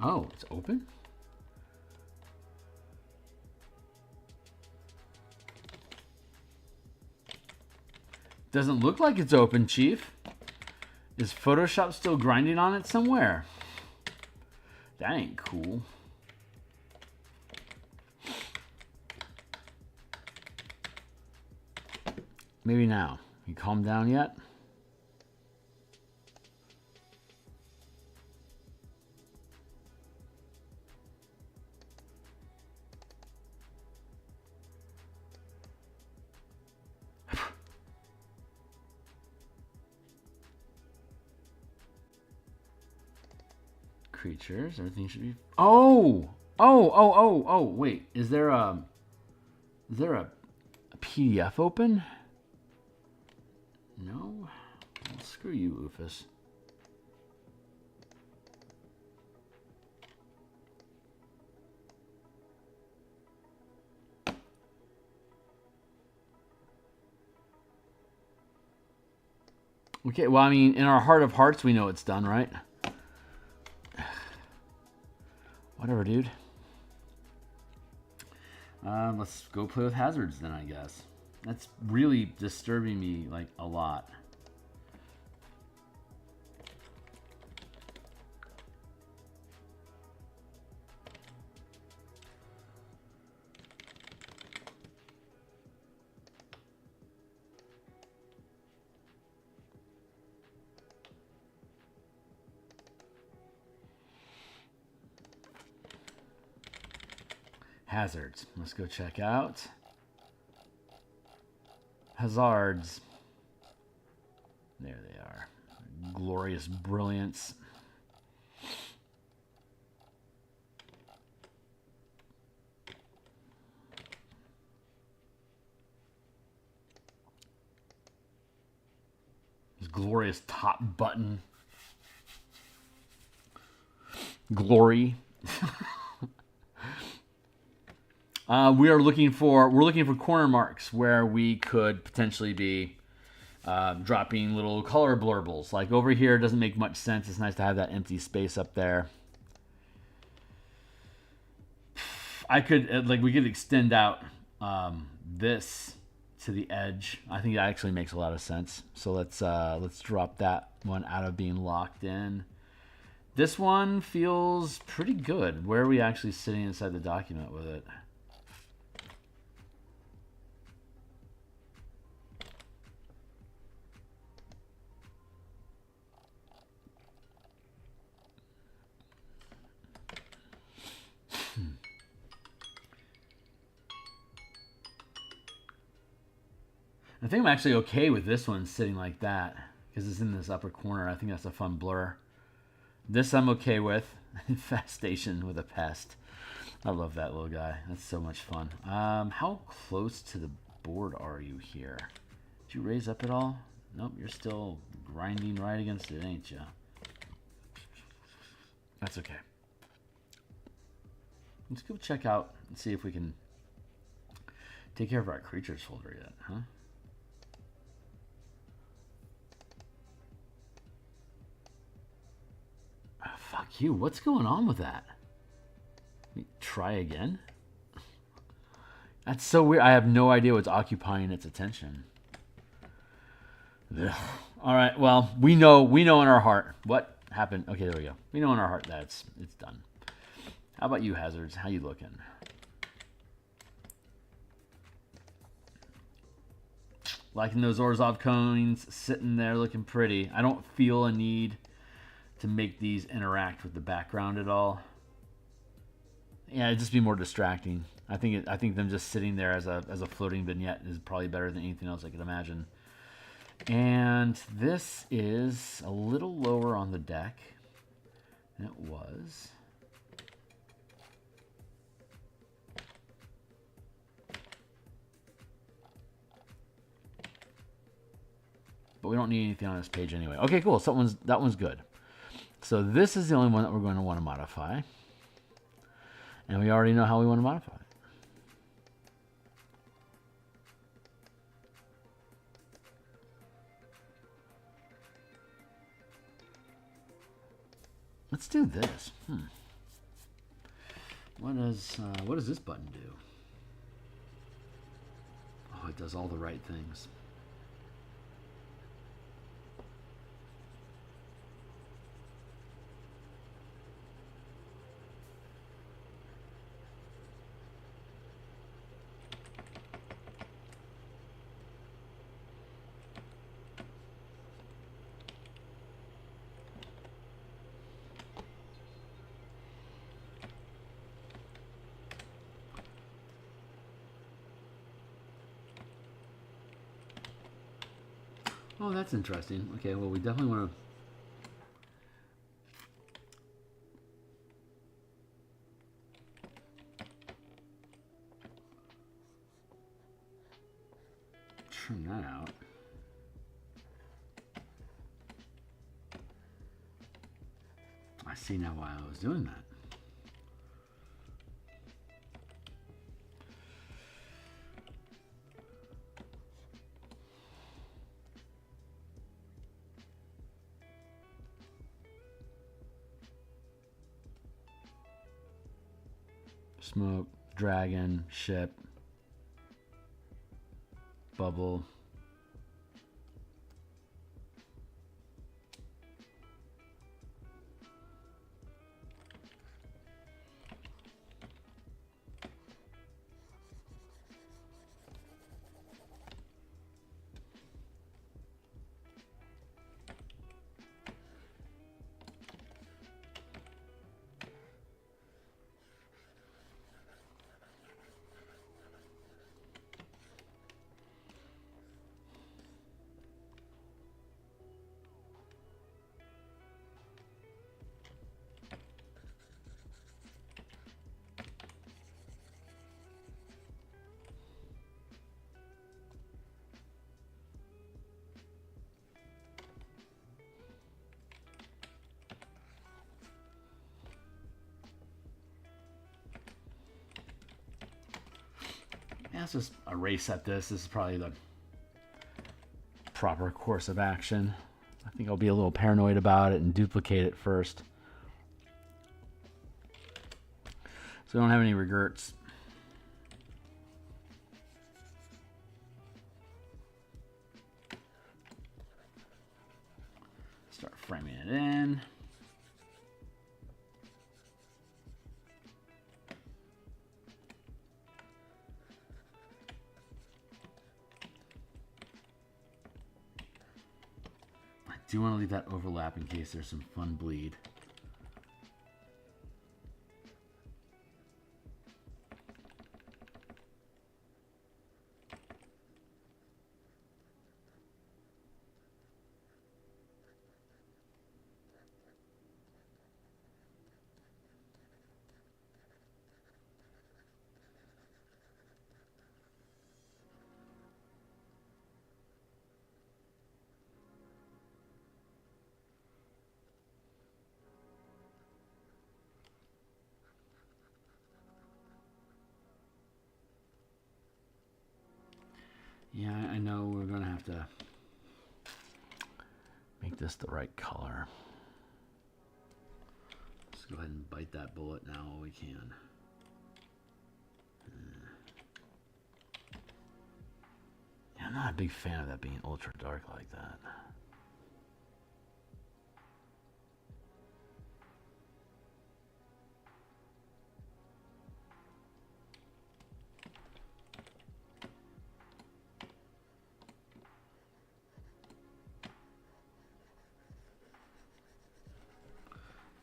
Oh, it's open? Doesn't look like it's open, Chief. Is Photoshop still grinding on it somewhere? That ain't cool. Maybe now. You calm down yet? Creatures, everything should be... Oh! Wait, is there a PDF open? No? Well, screw you, Oofus. Okay, well, I mean, in our heart of hearts, we know it's done, right? Whatever, dude. Let's go play with hazards then, I guess. That's really disturbing me, like, a lot. Hazards. Let's go check out. Hazards. There they are. Glorious brilliance. This glorious top button. Glory. We're looking for corner marks where we could potentially be dropping little color blurbles. Like over here, it doesn't make much sense. It's nice to have that empty space up there. I could we could extend out this to the edge. I think that actually makes a lot of sense. So let's drop that one out of being locked in. This one feels pretty good. Where are we actually sitting inside the document with it? I think I'm actually okay with this one sitting like that because it's in this upper corner. I think that's a fun blur. This I'm okay with. Infestation with a pest. I love that little guy. That's so much fun. How close to the board are you here? Did you raise up at all? Nope, you're still grinding right against it, ain't you? That's okay. Let's go check out and see if we can take care of our creatures folder yet, huh? Oh, fuck you. What's going on with that? Let me try again. That's so weird. I have no idea what's occupying its attention. Ugh. All right. Well, we know in our heart what happened. Okay, there we go. We know in our heart that it's done. How about you, Hazards? How you looking? Liking those Orzhov coins sitting there looking pretty. I don't feel a need to make these interact with the background at all. Yeah, it'd just be more distracting. I think them just sitting there as a floating vignette is probably better than anything else I could imagine. And this is a little lower on the deck than it was. But we don't need anything on this page anyway. Okay, cool. That one's good. So this is the only one that we're going to want to modify. And we already know how we want to modify it. Let's do this. What does this button do? Oh, it does all the right things. Oh, that's interesting. Okay, well, we definitely want to trim that out. I see now why I was doing that. Smoke, dragon, ship, bubble. Let's just erase at this. This is probably the proper course of action. I think I'll be a little paranoid about it and duplicate it first. So I don't have any regrets. do want to leave that overlap in case there's some fun bleed. Yeah, I know we're going to have to make this the right color. Let's go ahead and bite that bullet now while we can. Yeah, I'm not a big fan of that being ultra dark like that.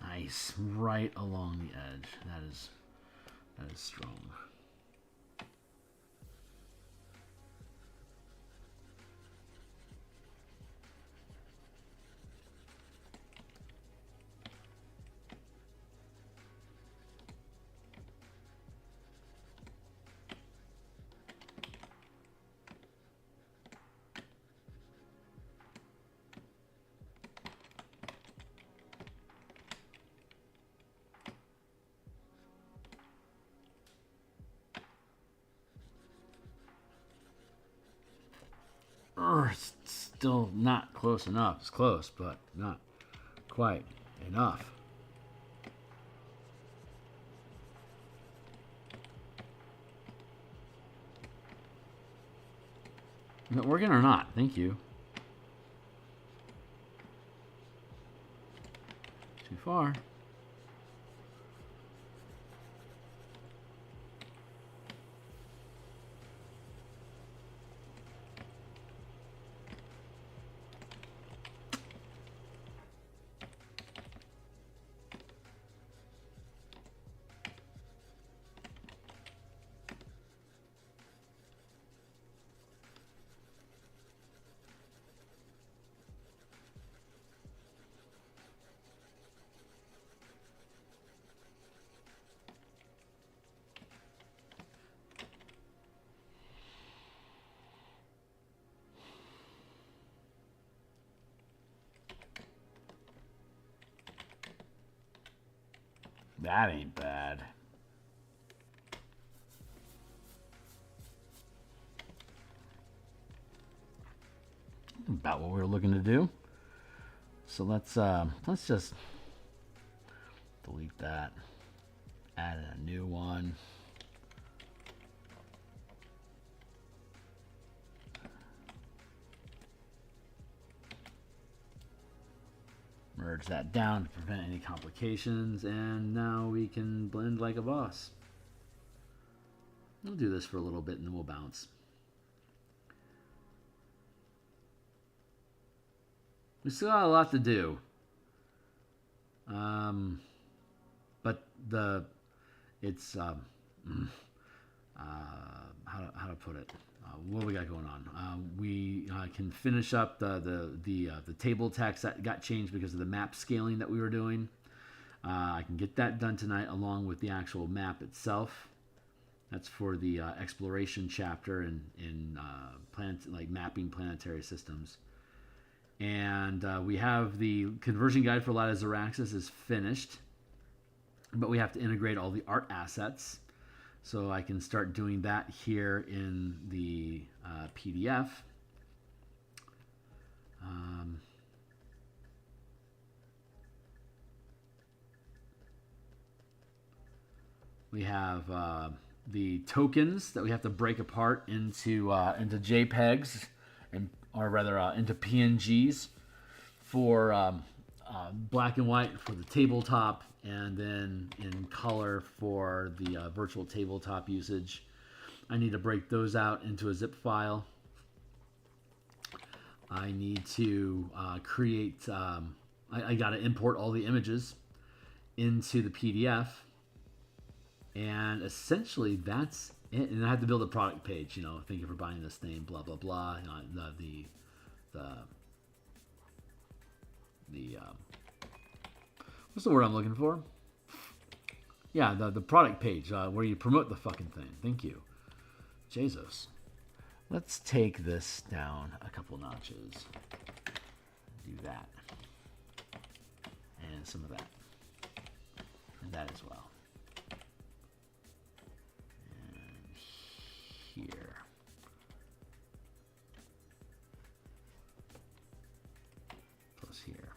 Nice, right along the edge. That is strong. It's still not close enough. It's close, but not quite enough. Is it working or not? Thank you. Too far. That ain't bad. About what we were looking to do. So let's just delete that. Add a new one. Merge that down to prevent any complications, and now we can blend like a boss. We'll do this for a little bit and then we'll bounce. We still got a lot to do. But it's how to put it? What do we got going on? We can finish up the table text that got changed because of the map scaling that we were doing. I can get that done tonight along with the actual map itself. That's for the exploration chapter in mapping planetary systems. And we have the conversion guide for Light of Xeraxis is finished, but we have to integrate all the art assets. So I can start doing that here in the PDF. We have the tokens that we have to break apart into JPEGs, or rather into PNGs for black and white for the tabletop, and then in color for the virtual tabletop usage. I need to break those out into a zip file. I need to create. I got to import all the images into the PDF, and essentially that's it. And I have to build a product page. Thank you for buying this thing. Blah blah blah. The what's the word I'm looking for? Yeah, the product page where you promote the fucking thing. Thank you, Jesus. Let's take this down a couple notches. Do that. And some of that. And that as well. And here. Plus here.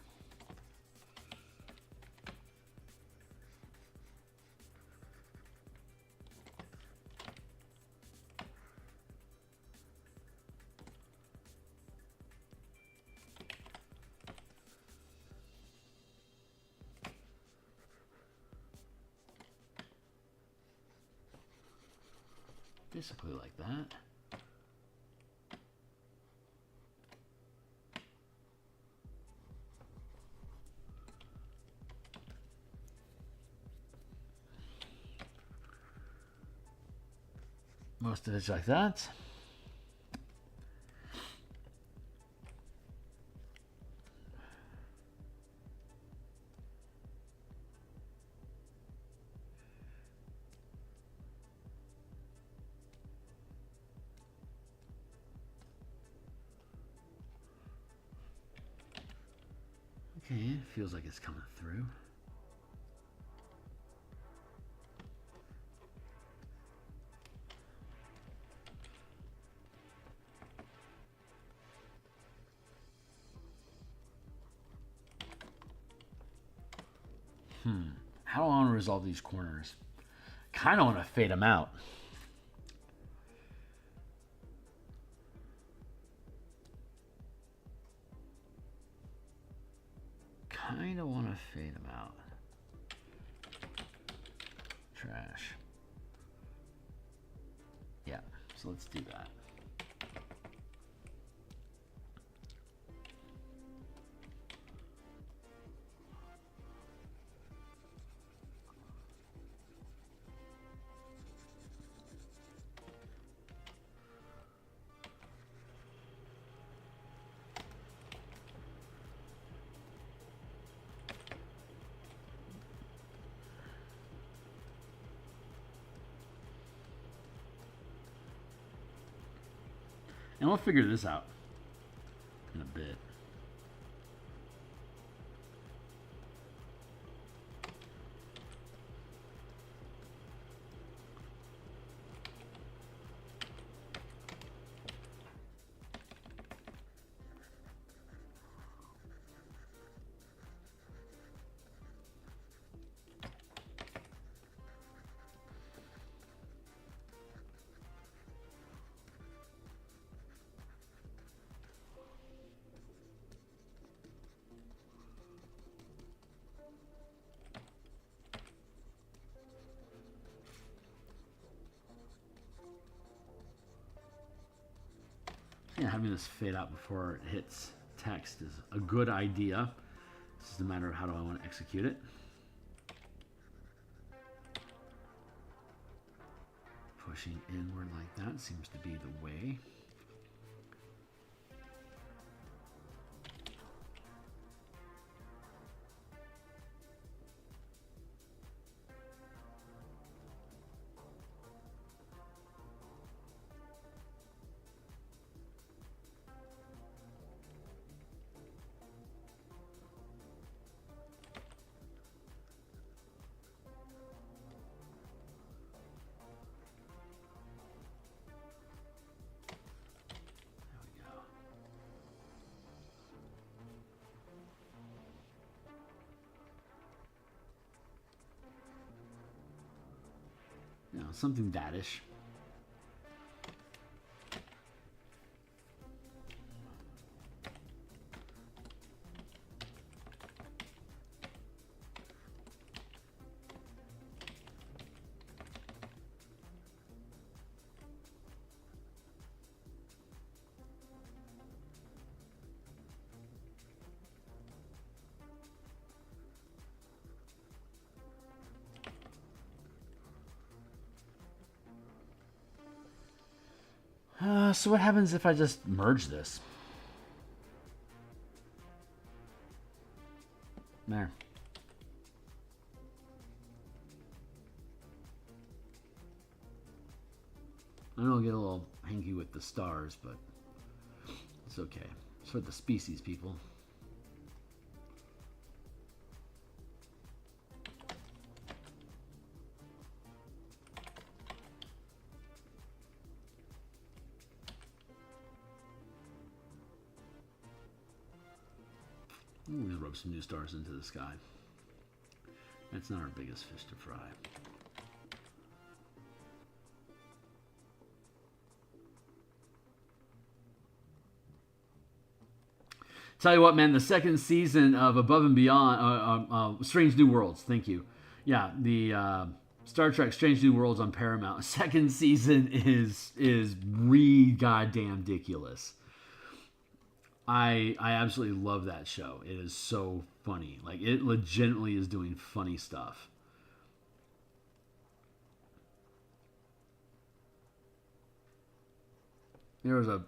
Basically like that. Most of it's like that. Okay, it feels like it's coming through. How do I want to resolve these corners? Kind of want to fade them out. Kind of want to fade them out. Trash. Yeah, so let's do that. And we'll figure this out in a bit. Yeah, having this fade out before it hits text is a good idea. It's just a matter of how do I want to execute it. Pushing inward like that seems to be the way. Something that-ish. So what happens if I just merge this? There. I know I'll get a little hanky with the stars, but it's okay. It's for the species, people. We'll just rub some new stars into the sky. That's not our biggest fish to fry. Tell you what, man, the second season of Above and Beyond, Strange New Worlds, thank you. Yeah, the Star Trek Strange New Worlds on Paramount. Second season is goddamn ridiculous. I absolutely love that show. It is so funny. Like, it legitimately is doing funny stuff. There was a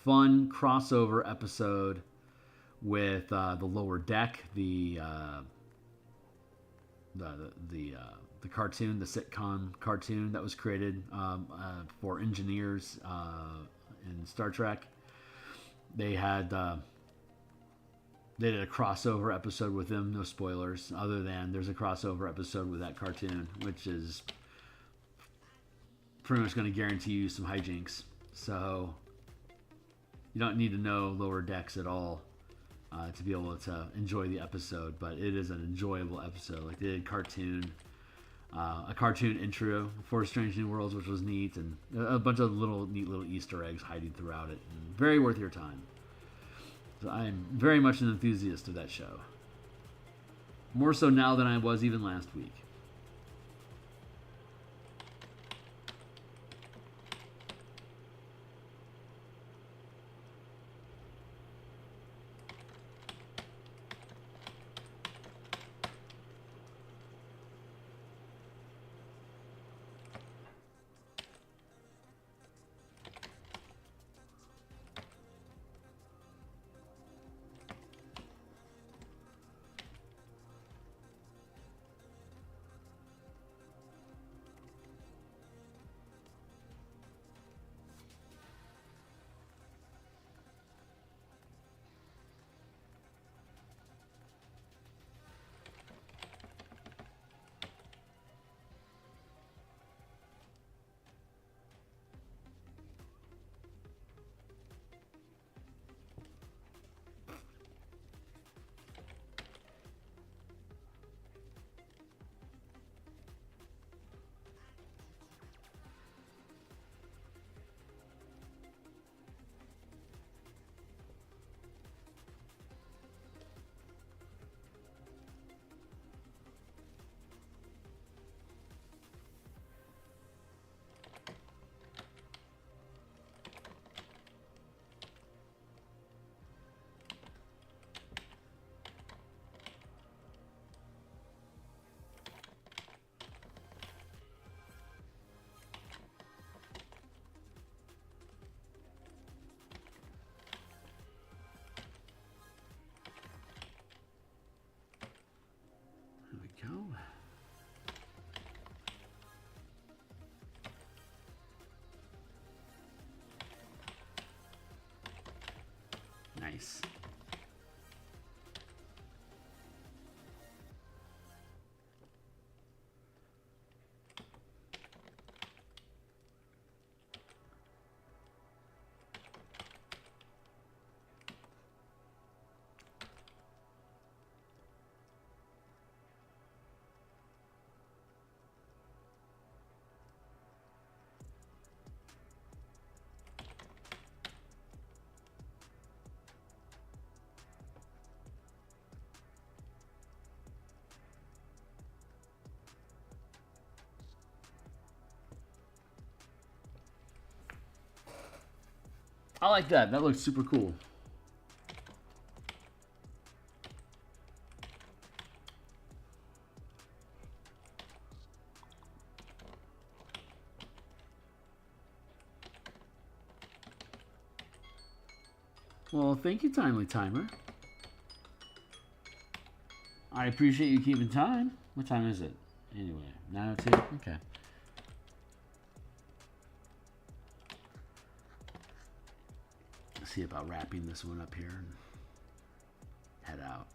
fun crossover episode with the Lower Deck, the cartoon, the sitcom cartoon that was created for engineers in Star Trek. They did a crossover episode with them. No spoilers, other than there's a crossover episode with that cartoon, which is pretty much going to guarantee you some hijinks. So you don't need to know Lower Decks at all to be able to enjoy the episode, but it is an enjoyable episode. Like, they did a cartoon intro for Strange New Worlds, which was neat, and a bunch of neat little Easter eggs hiding throughout it. And very worth your time. So I am very much an enthusiast of that show. More so now than I was even last week. Go. Nice. I like that. That looks super cool. Well, thank you, Timely Timer. I appreciate you keeping time. What time is it? Anyway, 9:02? Okay. Let's see about wrapping this one up here and head out.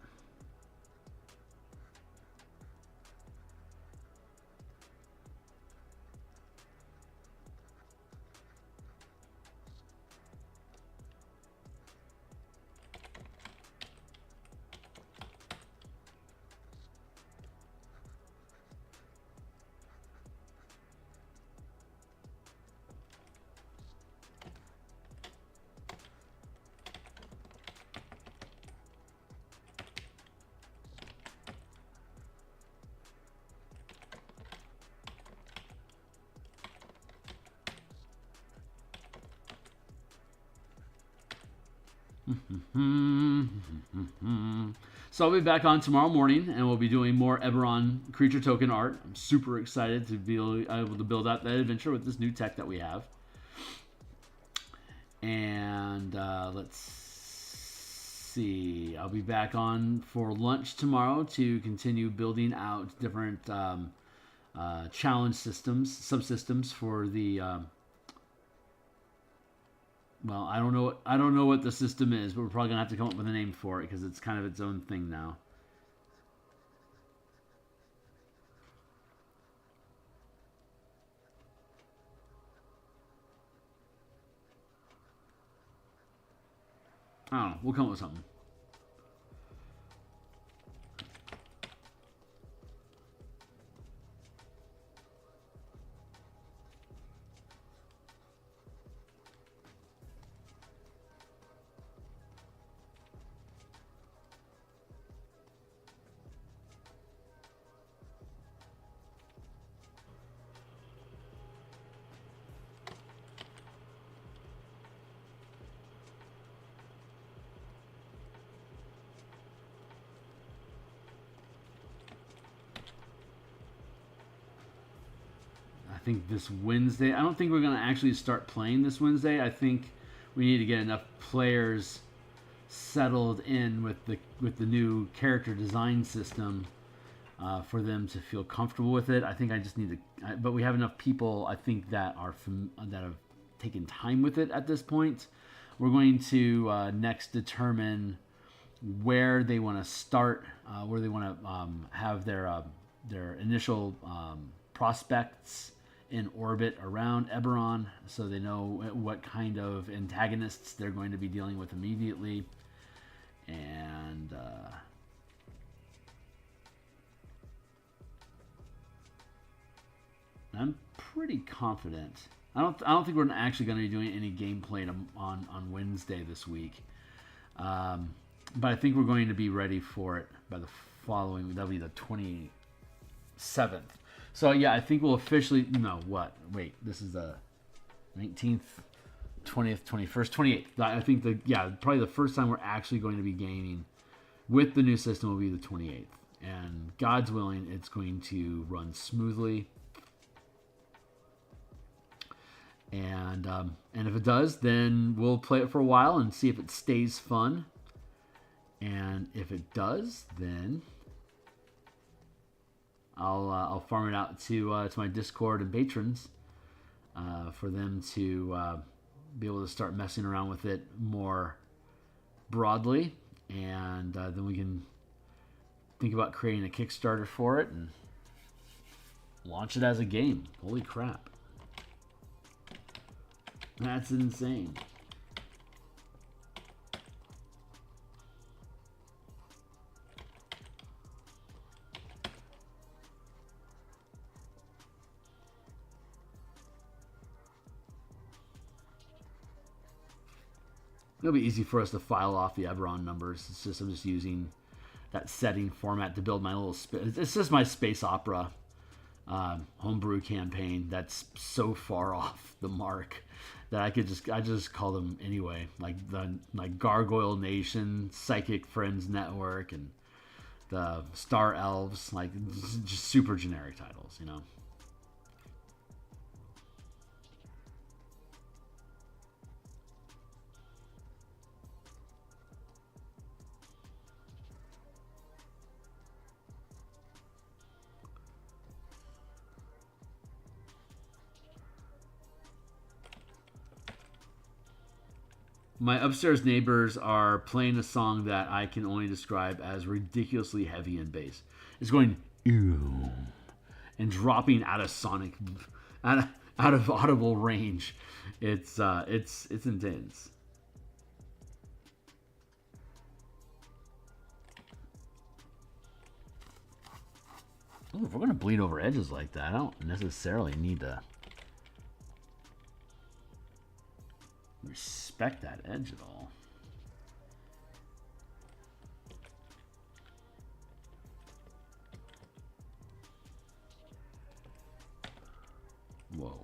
So I'll be back on tomorrow morning, and we'll be doing more Eberron creature token art. I'm super excited to be able to build out that adventure with this new tech that we have. And let's see. I'll be back on for lunch tomorrow to continue building out different challenge systems, subsystems for the. Well, I don't know what the system is, but we're probably gonna have to come up with a name for it because it's kind of its own thing now. I don't know. We'll come up with something. I think this Wednesday. I don't think we're going to actually start playing this Wednesday. I think we need to get enough players settled in with the new character design system for them to feel comfortable with it. I think I just need to, but we have enough people. I think that have taken time with it at this point. We're going to next determine where they want to start, where they want to have their initial prospects in orbit around Eberron, so they know what kind of antagonists they're going to be dealing with immediately. And I'm pretty confident. I don't think we're actually going to be doing any gameplay on Wednesday this week, but I think we're going to be ready for it by the following. That'll be the 27th. So yeah, I think we'll officially Wait, this is the 19th, 20th, 21st, 28th. I think probably the first time we're actually going to be gaming with the new system will be the 28th. And God's willing, it's going to run smoothly. And if it does, then we'll play it for a while and see if it stays fun. And if it does, then I'll farm it out to my Discord and patrons for them to be able to start messing around with it more broadly, and then we can think about creating a Kickstarter for it and launch it as a game. Holy crap. That's insane. It'll be easy for us to file off the Eberron numbers. It's just I'm just using that setting format to build my little. It's just my space opera homebrew campaign that's so far off the mark that I just call them anyway, like Gargoyle Nation, Psychic Friends Network, and the Star Elves, like just super generic titles, you know. My upstairs neighbors are playing a song that I can only describe as ridiculously heavy in bass. It's going ew and dropping out of out of audible range. It's intense. Ooh, if we're gonna bleed over edges like that, I don't necessarily need to respect that edge at all. Whoa.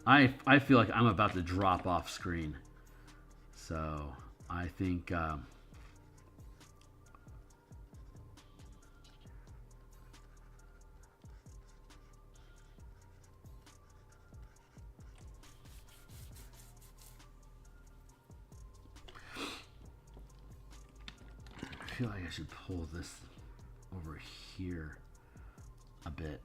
I feel like I'm about to drop off screen. So I think I feel like I should pull this over here a bit.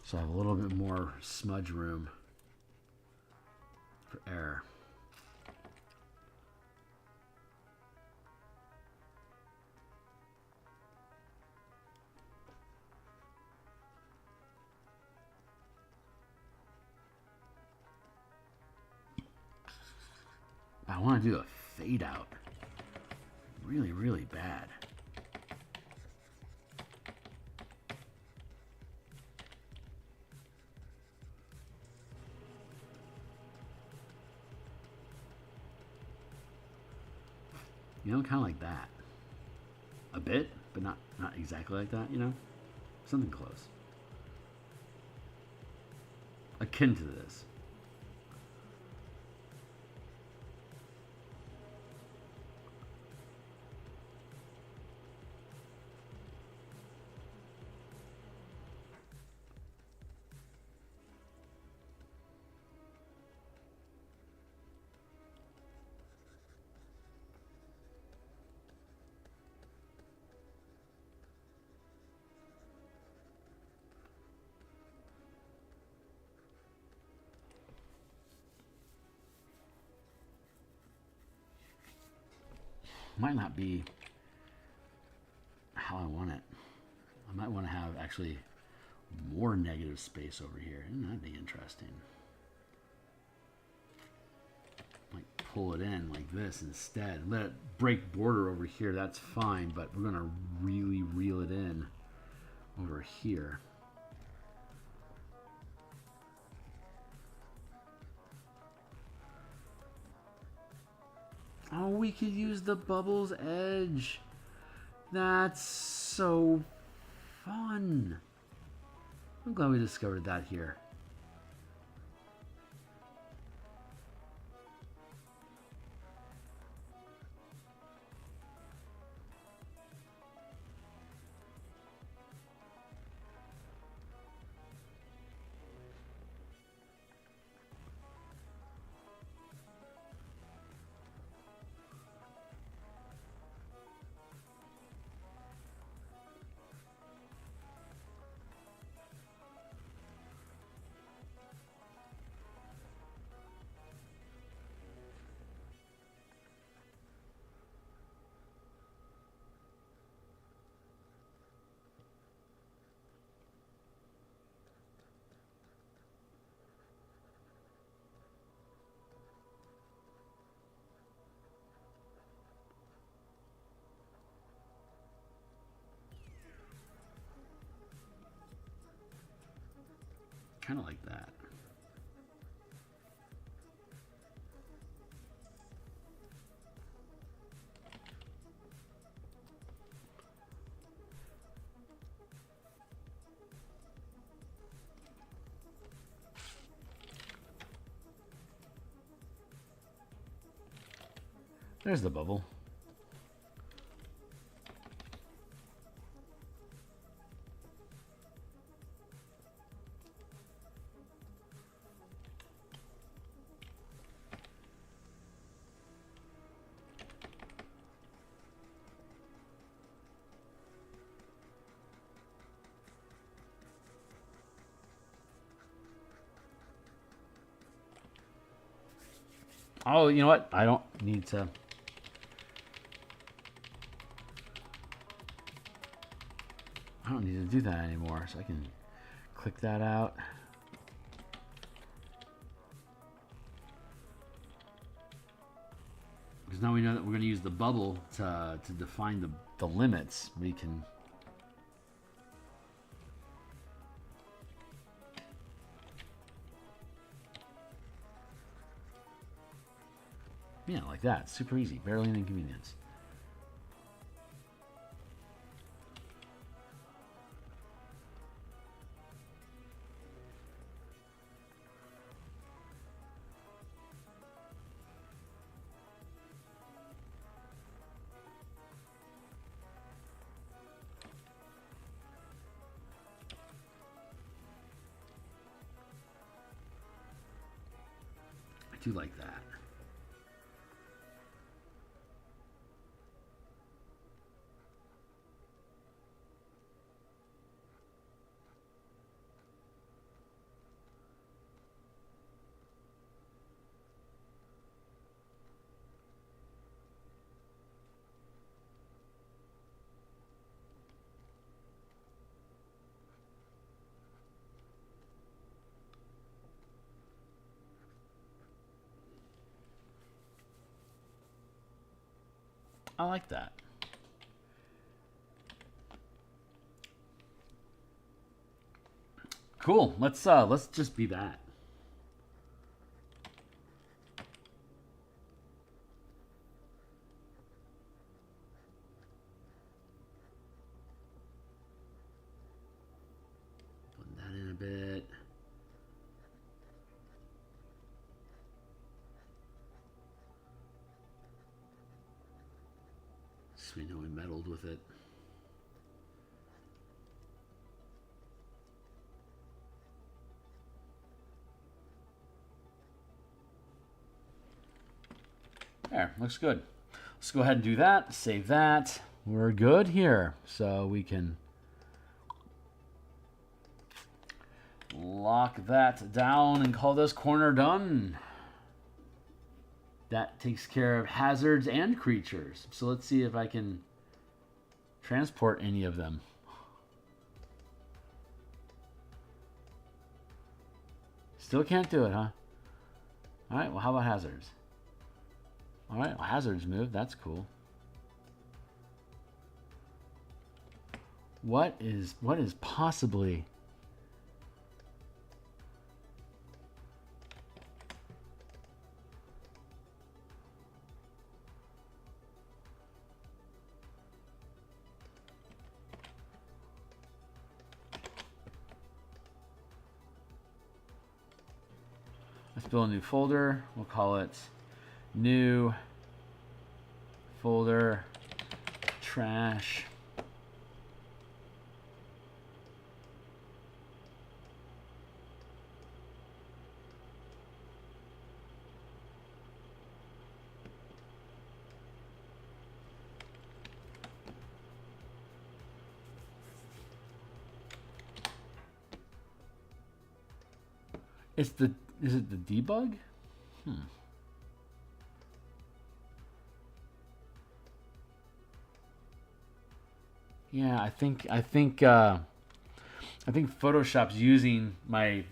So I have a little bit more smudge room for error. I want to do a fade out really, really bad. You know, kind of like that. A bit, but not exactly like that, you know? Something close. Akin to this. Might not be how I want it. I might want to have actually more negative space over here. That'd be interesting. Like pull it in like this instead. Let it break border over here. That's fine, but we're gonna really reel it in over here. Oh, we could use the bubbles edge. That's so fun. I'm glad we discovered that here. Kind of like that. There's the bubble. Oh, you know what? I don't need to. I don't need to do that anymore, so I can click that out. Because now we know that we're going to use the bubble to define the limits. We can... Yeah, like that. Super easy. Barely an inconvenience. I do like that. I like that. Cool. Let's just be that. Put that in a bit. So we know we meddled with it. There, looks good. Let's go ahead and do that. Save that. We're good here. So we can lock that down and call this corner done. That takes care of hazards and creatures. So let's see if I can transport any of them. Still can't do it, huh? All right, well, how about hazards? All right, well, hazards move. That's cool. What is possibly... Let's build a new folder. We'll call it new folder trash. Is it the debug? Yeah, I think Photoshop's using my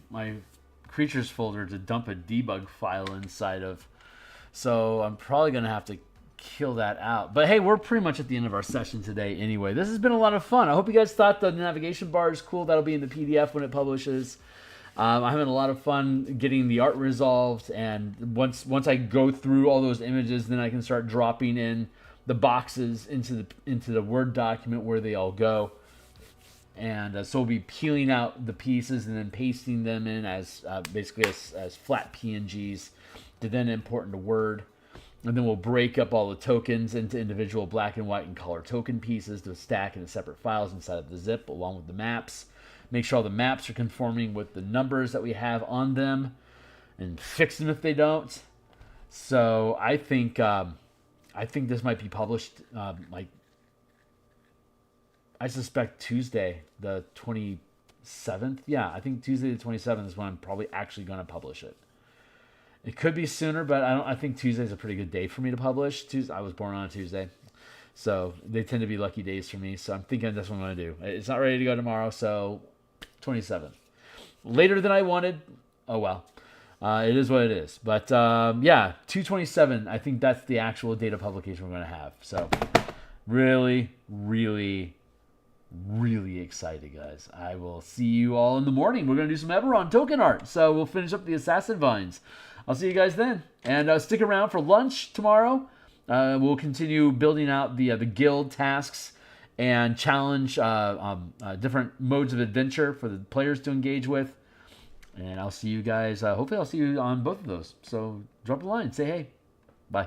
creatures folder to dump a debug file inside of. So I'm probably gonna have to kill that out. But hey, we're pretty much at the end of our session today anyway. This has been a lot of fun. I hope you guys thought the navigation bar is cool. That'll be in the PDF when it publishes. I'm having a lot of fun getting the art resolved, and once I go through all those images, then I can start dropping in the boxes into the Word document where they all go. And so we'll be peeling out the pieces and then pasting them in as basically as flat PNGs to then import into Word. And then we'll break up all the tokens into individual black and white and color token pieces to stack into separate files inside of the zip along with the maps. Make sure all the maps are conforming with the numbers that we have on them, and fix them if they don't. So I think this might be published like I suspect Tuesday the 27th. Yeah, I think Tuesday the 27th is when I'm probably actually going to publish it. It could be sooner, but I think Tuesday's a pretty good day for me to publish. I was born on a Tuesday, so they tend to be lucky days for me. So I'm thinking that's what I'm going to do. It's not ready to go tomorrow, so 27th. Later than I wanted. Oh, well. It is what it is. But, yeah, 2/27, I think that's the actual date of publication we're going to have. So really, really, really excited, guys. I will see you all in the morning. We're going to do some Eberron token art. So we'll finish up the Assassin Vines. I'll see you guys then. And stick around for lunch tomorrow. We'll continue building out the guild tasks and challenge different modes of adventure for the players to engage with. And I'll see you guys. Hopefully I'll see you on both of those. So drop a line. Say hey. Bye.